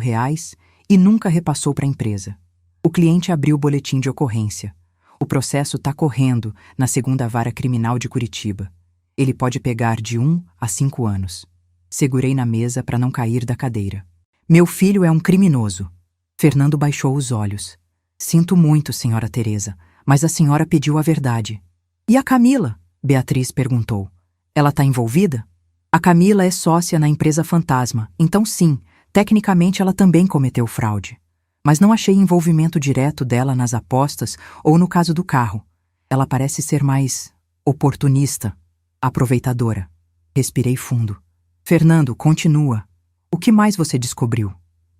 e nunca repassou para a empresa. O cliente abriu o boletim de ocorrência. O processo está correndo na 2ª Vara Criminal de Curitiba. Ele pode pegar de 1 a 5 anos. Segurei na mesa para não cair da cadeira. Meu filho é um criminoso. Fernando baixou os olhos. Sinto muito, senhora Teresa, mas a senhora pediu a verdade. E a Camila? Beatriz perguntou. Ela está envolvida? A Camila é sócia na empresa fantasma, então sim, tecnicamente ela também cometeu fraude. Mas não achei envolvimento direto dela nas apostas ou no caso do carro. Ela parece ser mais oportunista, aproveitadora. Respirei fundo. Fernando, continua. O que mais você descobriu?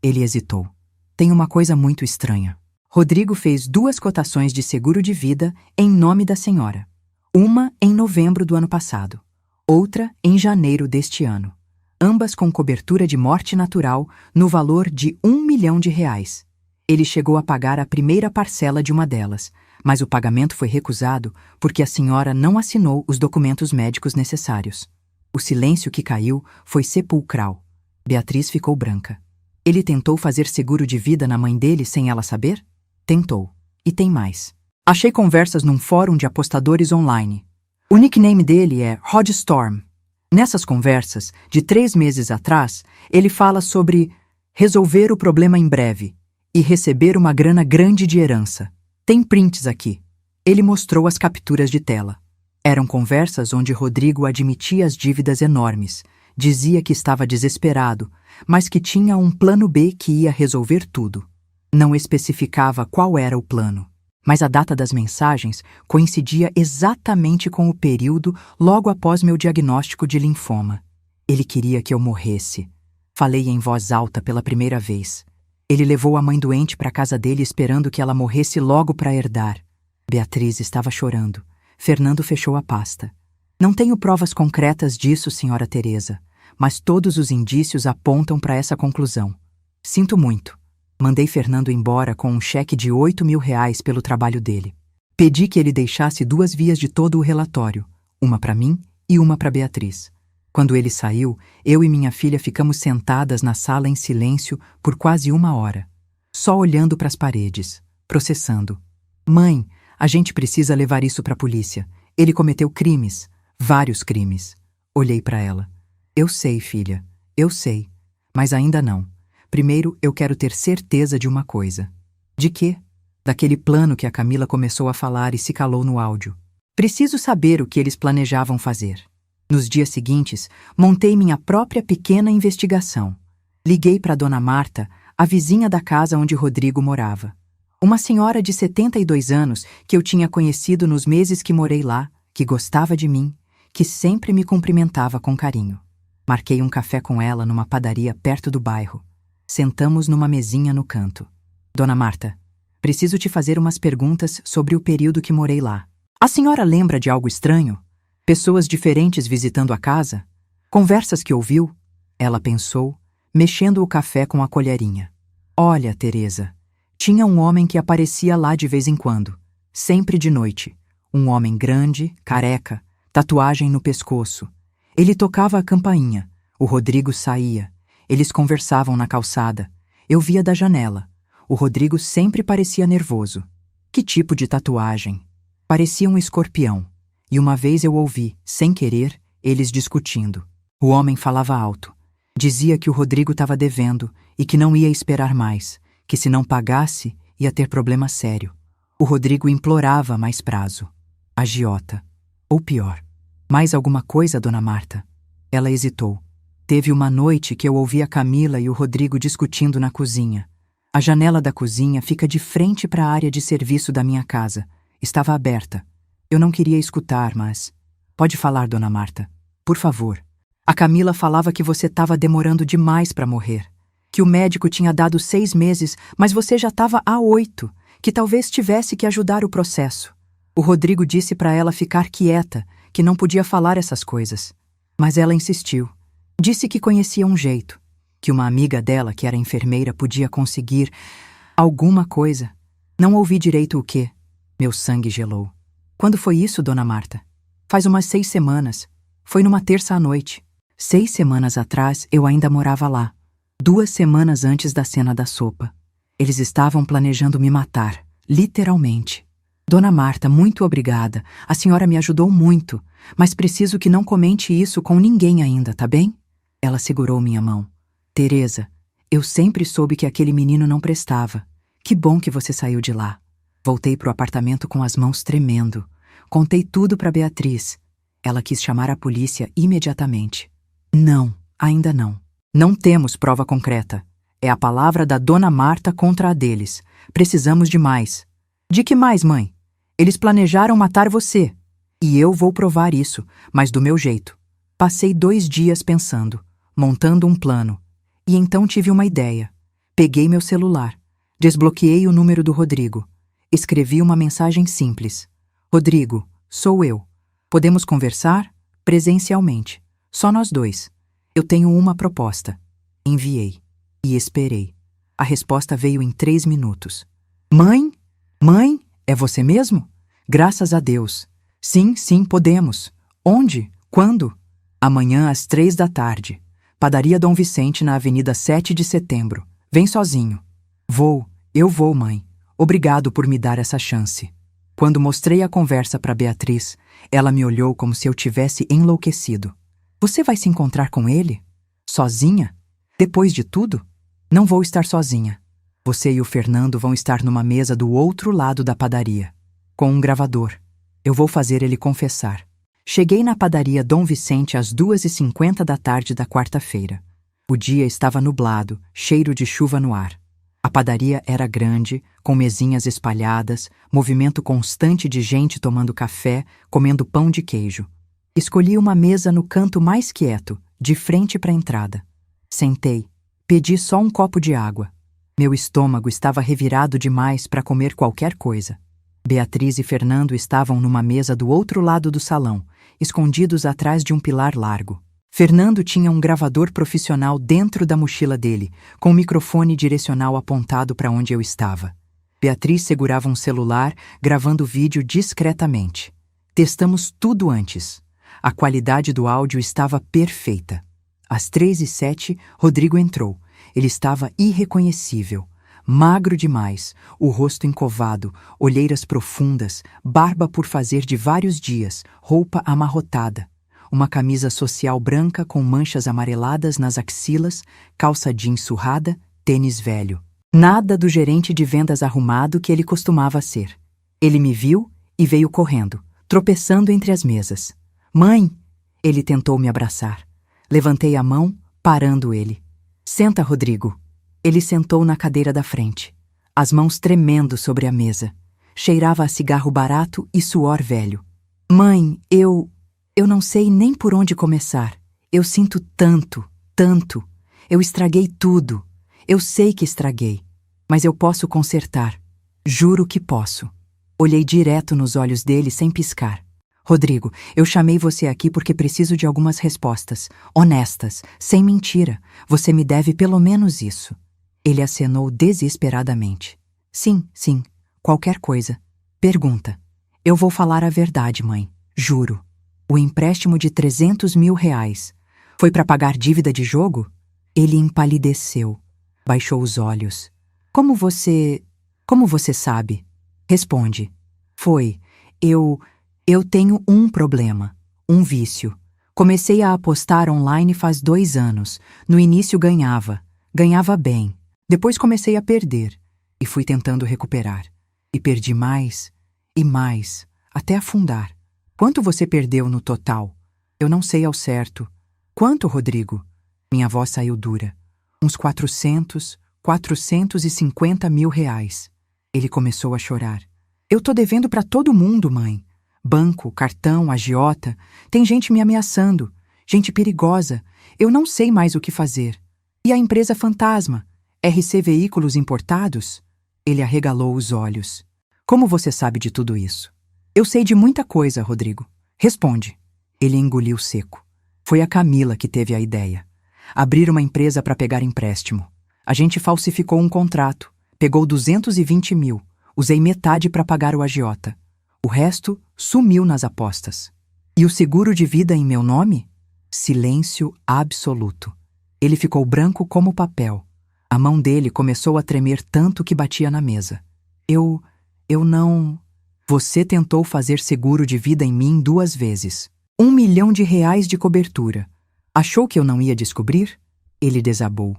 Ele hesitou. Tem uma coisa muito estranha. Rodrigo fez 2 cotações de seguro de vida em nome da senhora. Uma em novembro do ano passado, outra em janeiro deste ano. Ambas com cobertura de morte natural no valor de R$ 1 milhão. Ele chegou a pagar a primeira parcela de uma delas, mas o pagamento foi recusado porque a senhora não assinou os documentos médicos necessários. O silêncio que caiu foi sepulcral. Beatriz ficou branca. Ele tentou fazer seguro de vida na mãe dele sem ela saber? Tentou. E tem mais. Achei conversas num fórum de apostadores online. O nickname dele é Rod Storm. Nessas conversas, de 3 meses atrás, ele fala sobre resolver o problema em breve e receber uma grana grande de herança. Tem prints aqui. Ele mostrou as capturas de tela. Eram conversas onde Rodrigo admitia as dívidas enormes, dizia que estava desesperado, mas que tinha um plano B que ia resolver tudo. Não especificava qual era o plano, mas a data das mensagens coincidia exatamente com o período logo após meu diagnóstico de linfoma. Ele queria que eu morresse. Falei em voz alta pela primeira vez. Ele levou a mãe doente para a casa dele esperando que ela morresse logo para herdar. Beatriz estava chorando. Fernando fechou a pasta. Não tenho provas concretas disso, senhora Teresa, mas todos os indícios apontam para essa conclusão. Sinto muito. Mandei Fernando embora com um cheque de R$ 8 mil pelo trabalho dele. Pedi que ele deixasse 2 vias de todo o relatório, uma para mim e uma para Beatriz. Quando ele saiu, eu e minha filha ficamos sentadas na sala em silêncio por quase 1 hora, só olhando para as paredes, processando. Mãe, a gente precisa levar isso para a polícia. Ele cometeu crimes, vários crimes. Olhei para ela. Eu sei, filha, eu sei, mas ainda não. Primeiro, eu quero ter certeza de uma coisa. De quê? Daquele plano que a Camila começou a falar e se calou no áudio. Preciso saber o que eles planejavam fazer. Nos dias seguintes, montei minha própria pequena investigação. Liguei para Dona Marta, a vizinha da casa onde Rodrigo morava. Uma senhora de 72 anos que eu tinha conhecido nos meses que morei lá, que gostava de mim, que sempre me cumprimentava com carinho. Marquei um café com ela numa padaria perto do bairro. Sentamos numa mesinha no canto. Dona Marta, preciso te fazer umas perguntas sobre o período que morei lá. A senhora lembra de algo estranho? Pessoas diferentes visitando a casa? Conversas que ouviu? Ela pensou, mexendo o café com a colherinha. Olha, Teresa, tinha um homem que aparecia lá de vez em quando, sempre de noite. Um homem grande, careca, tatuagem no pescoço. Ele tocava a campainha. O Rodrigo saía. Eles conversavam na calçada. Eu via da janela. O Rodrigo sempre parecia nervoso. Que tipo de tatuagem? Parecia um escorpião. E uma vez eu ouvi, sem querer, eles discutindo. O homem falava alto. Dizia que o Rodrigo estava devendo e que não ia esperar mais, que se não pagasse, ia ter problema sério. O Rodrigo implorava mais prazo. Agiota. Ou pior. Mais alguma coisa, dona Marta? Ela hesitou. Teve uma noite que eu ouvi a Camila e o Rodrigo discutindo na cozinha. A janela da cozinha fica de frente para a área de serviço da minha casa. Estava aberta. Eu não queria escutar, mas... Pode falar, dona Marta. Por favor. A Camila falava que você estava demorando demais para morrer. Que o médico tinha dado 6 meses, mas você já estava há 8. Que talvez tivesse que ajudar o processo. O Rodrigo disse para ela ficar quieta, que não podia falar essas coisas. Mas ela insistiu. Disse que conhecia um jeito, que uma amiga dela, que era enfermeira, podia conseguir alguma coisa. Não ouvi direito o quê. Meu sangue gelou. Quando foi isso, dona Marta? Faz umas 6 semanas. Foi numa terça à noite. 6 semanas atrás, eu ainda morava lá. 2 semanas antes da cena da sopa. Eles estavam planejando me matar, literalmente. Dona Marta, muito obrigada. A senhora me ajudou muito, mas preciso que não comente isso com ninguém ainda, tá bem? Ela segurou minha mão. Teresa, eu sempre soube que aquele menino não prestava. Que bom que você saiu de lá. Voltei pro apartamento com as mãos tremendo. Contei tudo para Beatriz. Ela quis chamar a polícia imediatamente. Não, ainda não. Não temos prova concreta. É a palavra da dona Marta contra a deles. Precisamos de mais. De que mais, mãe? Eles planejaram matar você. E eu vou provar isso, mas do meu jeito. Passei 2 dias pensando, montando um plano. E então tive uma ideia. Peguei meu celular. Desbloqueei o número do Rodrigo. Escrevi uma mensagem simples. Rodrigo, sou eu. Podemos conversar? Presencialmente. Só nós 2. Eu tenho uma proposta. Enviei. E esperei. A resposta veio em 3 minutos. Mãe? Mãe? É você mesmo? Graças a Deus. Sim, sim, podemos. Onde? Quando? Amanhã às 3 da tarde. Padaria Dom Vicente na Avenida 7 de Setembro. Vem sozinho. Eu vou, mãe. Obrigado por me dar essa chance. Quando mostrei a conversa para Beatriz, ela me olhou como se eu tivesse enlouquecido. Você vai se encontrar com ele? Sozinha? Depois de tudo? Não vou estar sozinha. Você e o Fernando vão estar numa mesa do outro lado da padaria, com um gravador. Eu vou fazer ele confessar. Cheguei na padaria Dom Vicente às 2h50 da tarde da quarta-feira. O dia estava nublado, cheiro de chuva no ar. A padaria era grande, com mesinhas espalhadas, movimento constante de gente tomando café, comendo pão de queijo. Escolhi uma mesa no canto mais quieto, de frente para a entrada. Sentei. Pedi só um copo de água. Meu estômago estava revirado demais para comer qualquer coisa. Beatriz e Fernando estavam numa mesa do outro lado do salão, escondidos atrás de um pilar largo. Fernando tinha um gravador profissional dentro da mochila dele, com o microfone direcional apontado para onde eu estava. Beatriz segurava um celular, gravando vídeo discretamente. Testamos tudo antes. A qualidade do áudio estava perfeita. Às 3h07, Rodrigo entrou. Ele estava irreconhecível. Magro demais, o rosto encovado, olheiras profundas, barba por fazer de vários dias, roupa amarrotada. Uma camisa social branca com manchas amareladas nas axilas, calça jeans surrada, tênis velho. Nada do gerente de vendas arrumado que ele costumava ser. Ele me viu e veio correndo, tropeçando entre as mesas. Mãe! Ele tentou me abraçar. Levantei a mão, parando ele. Senta, Rodrigo. Ele sentou na cadeira da frente, as mãos tremendo sobre a mesa. Cheirava a cigarro barato e suor velho. Mãe, eu não sei nem por onde começar. Eu sinto tanto, tanto. Eu estraguei tudo. Eu sei que estraguei. Mas eu posso consertar. Juro que posso. Olhei direto nos olhos dele sem piscar. Rodrigo, eu chamei você aqui porque preciso de algumas respostas. Honestas, sem mentira. Você me deve pelo menos isso. Ele acenou desesperadamente. Sim, sim. Qualquer coisa. Pergunta. Eu vou falar a verdade, mãe. Juro. O empréstimo de R$300 mil. Foi para pagar dívida de jogo? Ele empalideceu. Baixou os olhos. Como você sabe? Responde. Foi. Eu tenho um problema. Um vício. Comecei a apostar online faz 2 anos. No início ganhava bem. Depois comecei a perder e fui tentando recuperar. E perdi mais e mais, até afundar. Quanto você perdeu no total? Eu não sei ao certo. Quanto, Rodrigo? Minha voz saiu dura. Uns 450 mil reais. Ele começou a chorar. Eu tô devendo pra todo mundo, mãe. Banco, cartão, agiota. Tem gente me ameaçando. Gente perigosa. Eu não sei mais o que fazer. E a empresa fantasma? RC Veículos Importados? Ele arregalou os olhos. Como você sabe de tudo isso? Eu sei de muita coisa, Rodrigo. Responde. Ele engoliu seco. Foi a Camila que teve a ideia. Abrir uma empresa para pegar empréstimo. A gente falsificou um contrato. Pegou 220 mil. Usei metade para pagar o agiota. O resto sumiu nas apostas. E o seguro de vida em meu nome? Silêncio absoluto. Ele ficou branco como papel. A mão dele começou a tremer tanto que batia na mesa. Eu não... Você tentou fazer seguro de vida em mim 2 vezes. R$1 milhão de cobertura. Achou que eu não ia descobrir? Ele desabou.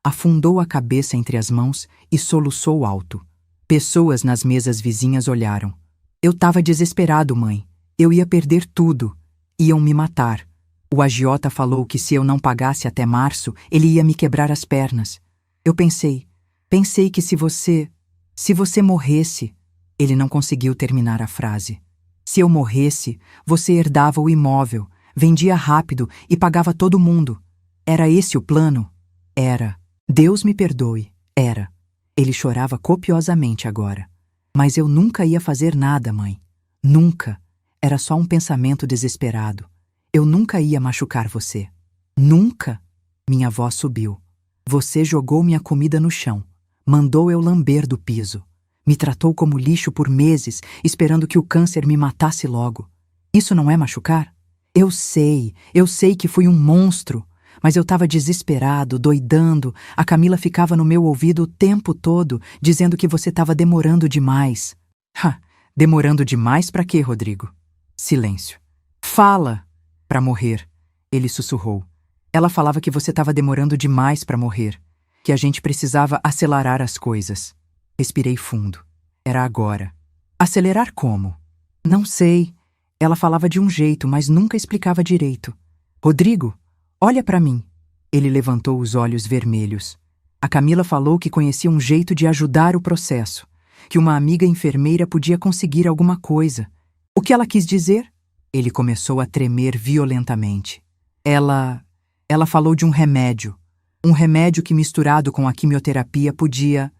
Afundou a cabeça entre as mãos e soluçou alto. Pessoas nas mesas vizinhas olharam. Eu estava desesperado, mãe. Eu ia perder tudo. Iam me matar. O agiota falou que se eu não pagasse até março, ele ia me quebrar as pernas. Eu pensei que se você morresse... Ele não conseguiu terminar a frase. Se eu morresse, você herdava o imóvel, vendia rápido e pagava todo mundo. Era esse o plano? Era. Deus me perdoe. Era. Ele chorava copiosamente agora. Mas eu nunca ia fazer nada, mãe. Nunca. Era só um pensamento desesperado. Eu nunca ia machucar você. Nunca. Minha voz subiu. Você jogou minha comida no chão. Mandou eu lamber do piso. Me tratou como lixo por meses, esperando que o câncer me matasse logo. Isso não é machucar? Eu sei que fui um monstro. Mas eu estava desesperado, doidando. A Camila ficava no meu ouvido o tempo todo, dizendo que você estava demorando demais. Demorando demais pra quê, Rodrigo? Silêncio. Fala! Pra morrer, ele sussurrou. Ela falava que você estava demorando demais pra morrer, que a gente precisava acelerar as coisas. Respirei fundo. Era agora. Acelerar como? Não sei. Ela falava de um jeito, mas nunca explicava direito. Rodrigo, olha pra mim. Ele levantou os olhos vermelhos. A Camila falou que conhecia um jeito de ajudar o processo, que uma amiga enfermeira podia conseguir alguma coisa. O que ela quis dizer? Ele começou a tremer violentamente. Ela falou de um remédio que misturado com a quimioterapia podia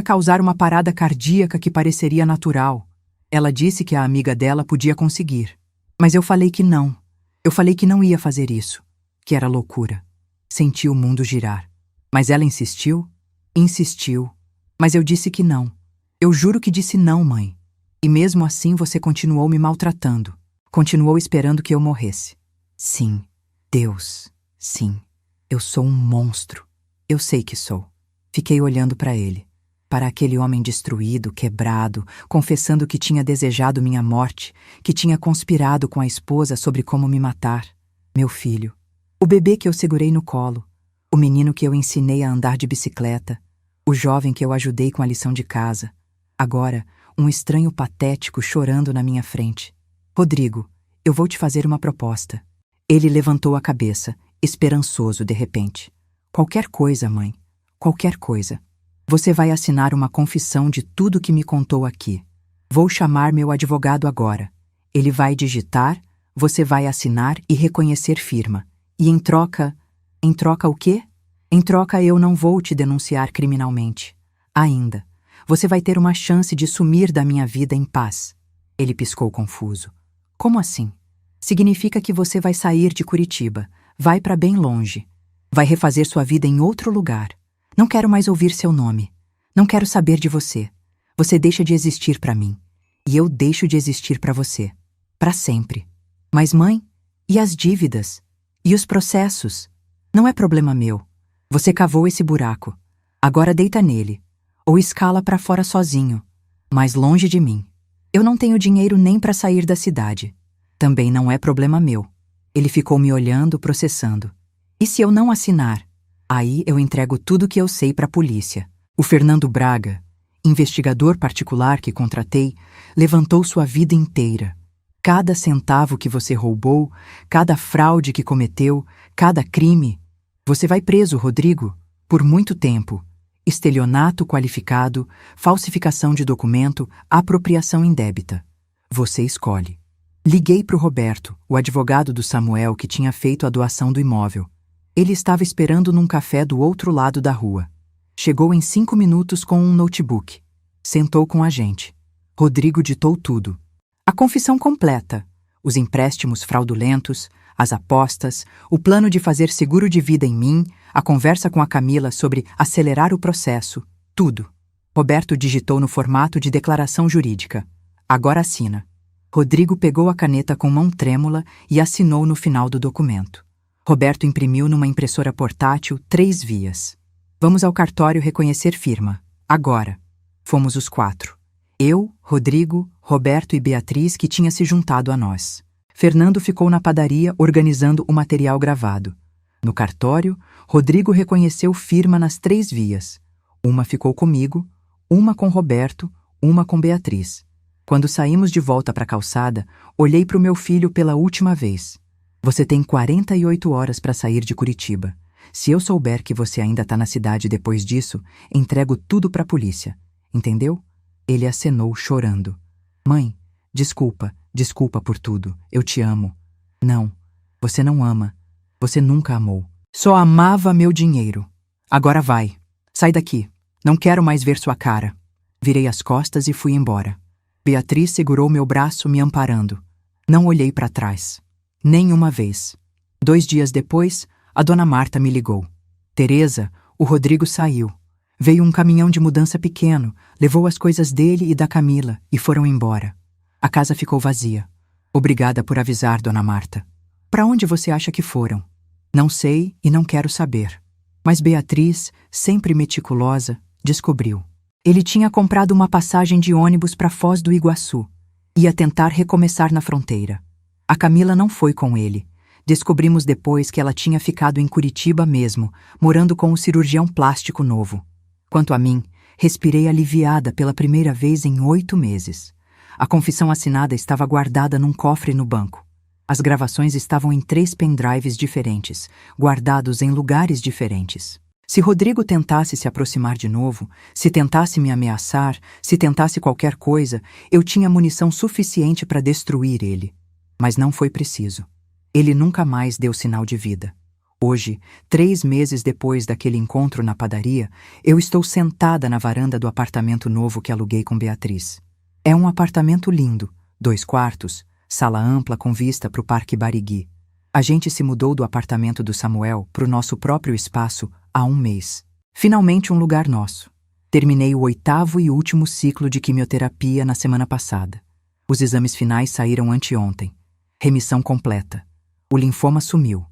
causar uma parada cardíaca que pareceria natural. Ela disse que a amiga dela podia conseguir. Mas eu falei que não. Eu falei que não ia fazer isso. Que era loucura. Senti o mundo girar. Mas ela insistiu? Insistiu. Mas eu disse que não. Eu juro que disse não, mãe. E mesmo assim você continuou me maltratando. Continuou esperando que eu morresse. Sim. Deus. Sim. Eu sou um monstro. Eu sei que sou. Fiquei olhando para ele. Para aquele homem destruído, quebrado, confessando que tinha desejado minha morte, que tinha conspirado com a esposa sobre como me matar. Meu filho. O bebê que eu segurei no colo. O menino que eu ensinei a andar de bicicleta. O jovem que eu ajudei com a lição de casa. Agora, um estranho patético chorando na minha frente. Rodrigo, eu vou te fazer uma proposta. Ele levantou a cabeça, esperançoso de repente. Qualquer coisa, mãe. Qualquer coisa. Você vai assinar uma confissão de tudo que me contou aqui. Vou chamar meu advogado agora. Ele vai digitar, você vai assinar e reconhecer firma. E em troca o quê? Em troca eu não vou te denunciar criminalmente. Ainda. Você vai ter uma chance de sumir da minha vida em paz. Ele piscou confuso. Como assim? Significa que você vai sair de Curitiba, vai para bem longe. Vai refazer sua vida em outro lugar. Não quero mais ouvir seu nome. Não quero saber de você. Você deixa de existir para mim. E eu deixo de existir para você. Para sempre. Mas, mãe, e as dívidas? E os processos? Não é problema meu. Você cavou esse buraco. Agora deita nele. Ou escala para fora sozinho. Mais longe de mim. Eu não tenho dinheiro nem para sair da cidade. Também não é problema meu. Ele ficou me olhando, processando. E se eu não assinar? Aí eu entrego tudo que eu sei para a polícia. O Fernando Braga, investigador particular que contratei, levantou sua vida inteira. Cada centavo que você roubou, cada fraude que cometeu, cada crime. Você vai preso, Rodrigo, por muito tempo. Estelionato qualificado, falsificação de documento, apropriação indébita. Você escolhe. Liguei para o Roberto, o advogado do Samuel que tinha feito a doação do imóvel. Ele estava esperando num café do outro lado da rua. Chegou em 5 minutos com um notebook. Sentou com a gente. Rodrigo ditou tudo. A confissão completa. Os empréstimos fraudulentos, as apostas, o plano de fazer seguro de vida em mim, a conversa com a Camila sobre acelerar o processo, tudo. Roberto digitou no formato de declaração jurídica. Agora assina. Rodrigo pegou a caneta com mão trêmula e assinou no final do documento. Roberto imprimiu numa impressora portátil 3 vias. Vamos ao cartório reconhecer firma. Agora. Fomos os 4. Eu, Rodrigo, Roberto e Beatriz, que tinha se juntado a nós. Fernando ficou na padaria organizando o material gravado. No cartório, Rodrigo reconheceu firma nas 3 vias. Uma ficou comigo, uma com Roberto, uma com Beatriz. Quando saímos de volta para a calçada, olhei para o meu filho pela última vez. Você tem 48 horas para sair de Curitiba. Se eu souber que você ainda está na cidade depois disso, entrego tudo para a polícia. Entendeu? Ele acenou, chorando. Mãe, desculpa por tudo. Eu te amo. Não, você não ama. Você nunca amou. Só amava meu dinheiro. Agora vai. Sai daqui. Não quero mais ver sua cara. Virei as costas e fui embora. Beatriz segurou meu braço, me amparando. Não olhei para trás. Nem uma vez. 2 dias depois, a dona Marta me ligou. Teresa, o Rodrigo saiu. Veio um caminhão de mudança pequeno, levou as coisas dele e da Camila e foram embora. A casa ficou vazia. Obrigada por avisar, dona Marta. Para onde você acha que foram? Não sei e não quero saber. Mas Beatriz, sempre meticulosa, descobriu. Ele tinha comprado uma passagem de ônibus para Foz do Iguaçu. Ia tentar recomeçar na fronteira. A Camila não foi com ele. Descobrimos depois que ela tinha ficado em Curitiba mesmo, morando com o cirurgião plástico novo. Quanto a mim, respirei aliviada pela primeira vez em 8 meses. A confissão assinada estava guardada num cofre no banco. As gravações estavam em 3 pendrives diferentes, guardados em lugares diferentes. Se Rodrigo tentasse se aproximar de novo, se tentasse me ameaçar, se tentasse qualquer coisa, eu tinha munição suficiente para destruir ele. Mas não foi preciso. Ele nunca mais deu sinal de vida. Hoje, 3 meses depois daquele encontro na padaria, eu estou sentada na varanda do apartamento novo que aluguei com Beatriz. É um apartamento lindo, 2 quartos, sala ampla com vista para o Parque Barigui. A gente se mudou do apartamento do Samuel para o nosso próprio espaço há 1 mês. Finalmente um lugar nosso. Terminei o 8º e último ciclo de quimioterapia na semana passada. Os exames finais saíram anteontem. Remissão completa. O linfoma sumiu.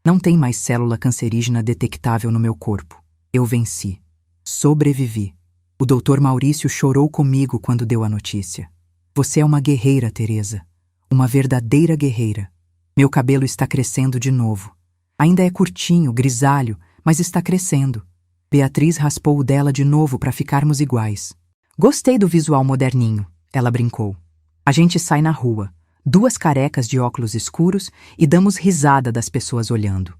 Não tem mais célula cancerígena detectável no meu corpo. Eu venci. Sobrevivi. O Dr. Maurício chorou comigo quando deu a notícia. Você é uma guerreira, Teresa. Uma verdadeira guerreira. Meu cabelo está crescendo de novo. Ainda é curtinho, grisalho, mas está crescendo. Beatriz raspou o dela de novo para ficarmos iguais. Gostei do visual moderninho, ela brincou. A gente sai na rua, 2 carecas de óculos escuros e damos risada das pessoas olhando.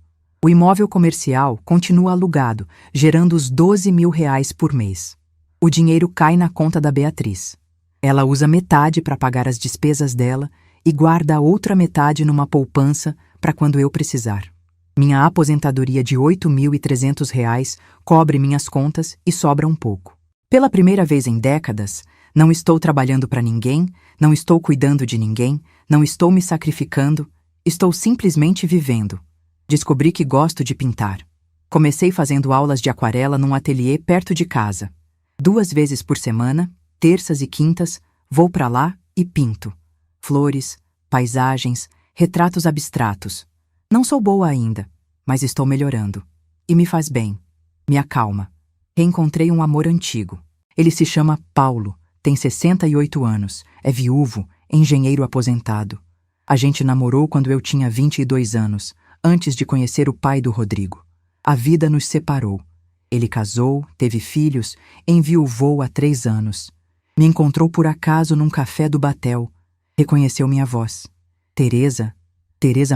O imóvel comercial continua alugado, gerando os R$ 12.000 por mês. O dinheiro cai na conta da Beatriz. Ela usa metade para pagar as despesas dela e guarda a outra metade numa poupança para quando eu precisar. Minha aposentadoria de R$ 8.300 cobre minhas contas e sobra um pouco. Pela primeira vez em décadas, não estou trabalhando para ninguém, não estou cuidando de ninguém, não estou me sacrificando, estou simplesmente vivendo. Descobri que gosto de pintar. Comecei fazendo aulas de aquarela num ateliê perto de casa. 2 vezes por semana, terças e quintas, vou para lá e pinto. Flores, paisagens, retratos abstratos. Não sou boa ainda, mas estou melhorando. E me faz bem. Me acalma. Reencontrei um amor antigo. Ele se chama Paulo, tem 68 anos, é viúvo, engenheiro aposentado. A gente namorou quando eu tinha 22 anos, antes de conhecer o pai do Rodrigo. A vida nos separou. Ele casou, teve filhos, enviuvou há 3 anos. Me encontrou por acaso num café do Batel. Reconheceu minha voz. Tereza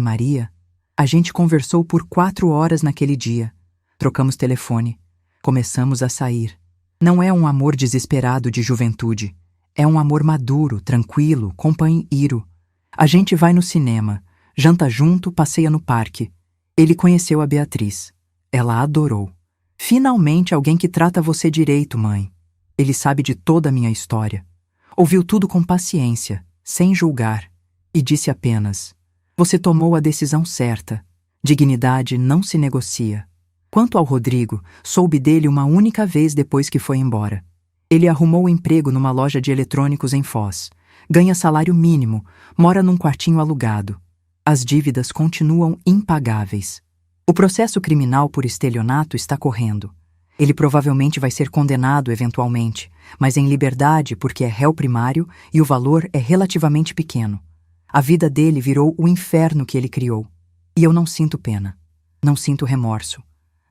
Maria. A gente conversou por 4 horas naquele dia. Trocamos telefone. Começamos a sair. Não é um amor desesperado de juventude. É um amor maduro, tranquilo, companheiro. A gente vai no cinema, janta junto, passeia no parque. Ele conheceu a Beatriz. Ela adorou. Finalmente alguém que trata você direito, mãe. Ele sabe de toda a minha história. Ouviu tudo com paciência, sem julgar, e disse apenas: você tomou a decisão certa. Dignidade não se negocia. Quanto ao Rodrigo, soube dele uma única vez depois que foi embora. Ele arrumou um emprego numa loja de eletrônicos em Foz. Ganha salário mínimo, mora num quartinho alugado. As dívidas continuam impagáveis. O processo criminal por estelionato está correndo. Ele provavelmente vai ser condenado eventualmente, mas em liberdade porque é réu primário e o valor é relativamente pequeno. A vida dele virou o inferno que ele criou. E eu não sinto pena. Não sinto remorso.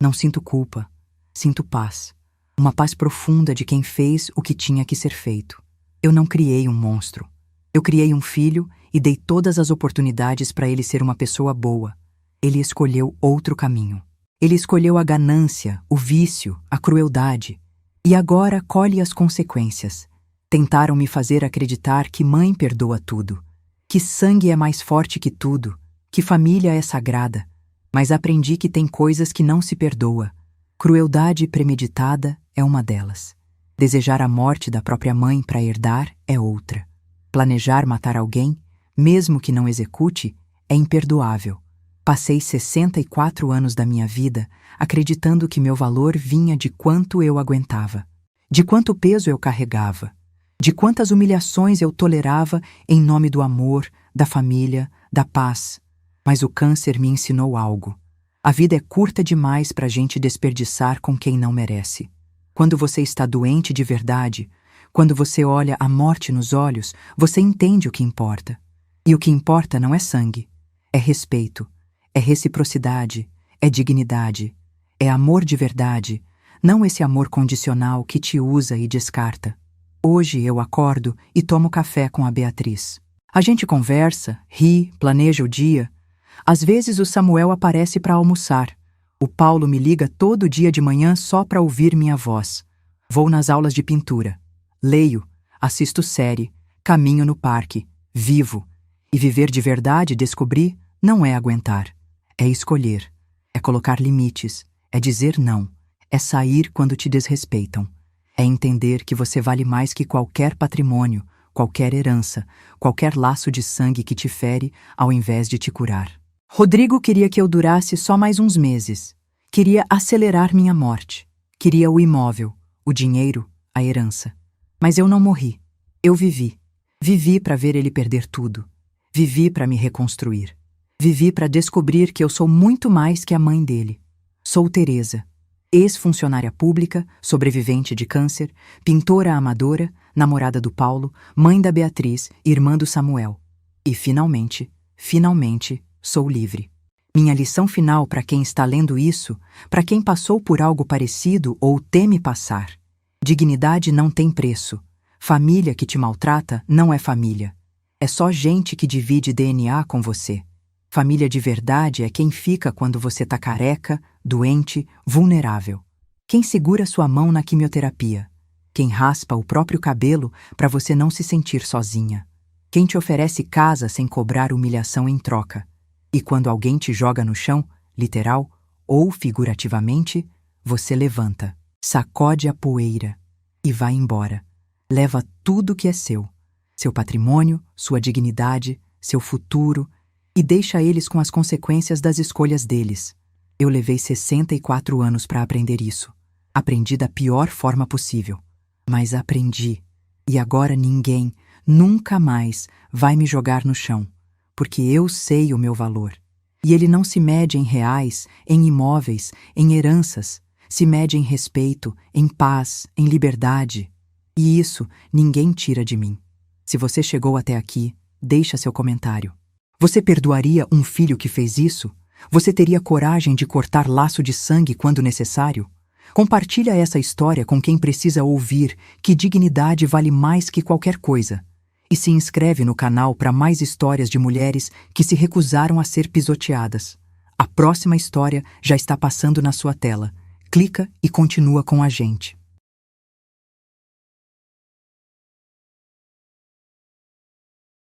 Não sinto culpa. Sinto paz. Uma paz profunda de quem fez o que tinha que ser feito. Eu não criei um monstro. Eu criei um filho e dei todas as oportunidades para ele ser uma pessoa boa. Ele escolheu outro caminho. Ele escolheu a ganância, o vício, a crueldade. E agora colhe as consequências. Tentaram me fazer acreditar que mãe perdoa tudo, que sangue é mais forte que tudo, que família é sagrada. Mas aprendi que tem coisas que não se perdoa. Crueldade premeditada é uma delas. Desejar a morte da própria mãe para herdar é outra. Planejar matar alguém, mesmo que não execute, é imperdoável. Passei 64 anos da minha vida acreditando que meu valor vinha de quanto eu aguentava, de quanto peso eu carregava, de quantas humilhações eu tolerava em nome do amor, da família, da paz. Mas o câncer me ensinou algo. A vida é curta demais para a gente desperdiçar com quem não merece. Quando você está doente de verdade, quando você olha a morte nos olhos, você entende o que importa. E o que importa não é sangue, é respeito, é reciprocidade, é dignidade, é amor de verdade, não esse amor condicional que te usa e descarta. Hoje eu acordo e tomo café com a Beatriz. A gente conversa, ri, planeja o dia. Às vezes o Samuel aparece para almoçar. O Paulo me liga todo dia de manhã só para ouvir minha voz. Vou nas aulas de pintura. Leio, assisto série, caminho no parque, vivo. E viver de verdade, descobri, não é aguentar. É escolher, é colocar limites, é dizer não, é sair quando te desrespeitam. É entender que você vale mais que qualquer patrimônio, qualquer herança, qualquer laço de sangue que te fere ao invés de te curar. Rodrigo queria que eu durasse só mais uns meses. Queria acelerar minha morte. Queria o imóvel, o dinheiro, a herança. Mas eu não morri. Eu vivi. Vivi para ver ele perder tudo. Vivi para me reconstruir. Vivi para descobrir que eu sou muito mais que a mãe dele. Sou Tereza, ex-funcionária pública, sobrevivente de câncer, pintora amadora, namorada do Paulo, mãe da Beatriz, irmã do Samuel. E finalmente, sou livre. Minha lição final para quem está lendo isso, para quem passou por algo parecido ou teme passar: dignidade não tem preço. Família que te maltrata não é família. É só gente que divide DNA com você. Família de verdade é quem fica quando você tá careca, doente, vulnerável. Quem segura sua mão na quimioterapia. Quem raspa o próprio cabelo para você não se sentir sozinha. Quem te oferece casa sem cobrar humilhação em troca. E quando alguém te joga no chão, literal ou figurativamente, você levanta, sacode a poeira e vai embora. Leva tudo que é seu. Seu patrimônio, sua dignidade, seu futuro, e deixa eles com as consequências das escolhas deles. Eu levei 64 anos para aprender isso. Aprendi da pior forma possível. Mas aprendi. E agora ninguém, nunca mais, vai me jogar no chão. Porque eu sei o meu valor. E ele não se mede em reais, em imóveis, em heranças. Se mede em respeito, em paz, em liberdade. E isso ninguém tira de mim. Se você chegou até aqui, deixa seu comentário. Você perdoaria um filho que fez isso? Você teria coragem de cortar laço de sangue quando necessário? Compartilha essa história com quem precisa ouvir que dignidade vale mais que qualquer coisa. E se inscreve no canal para mais histórias de mulheres que se recusaram a ser pisoteadas. A próxima história já está passando na sua tela. Clica e continua com a gente.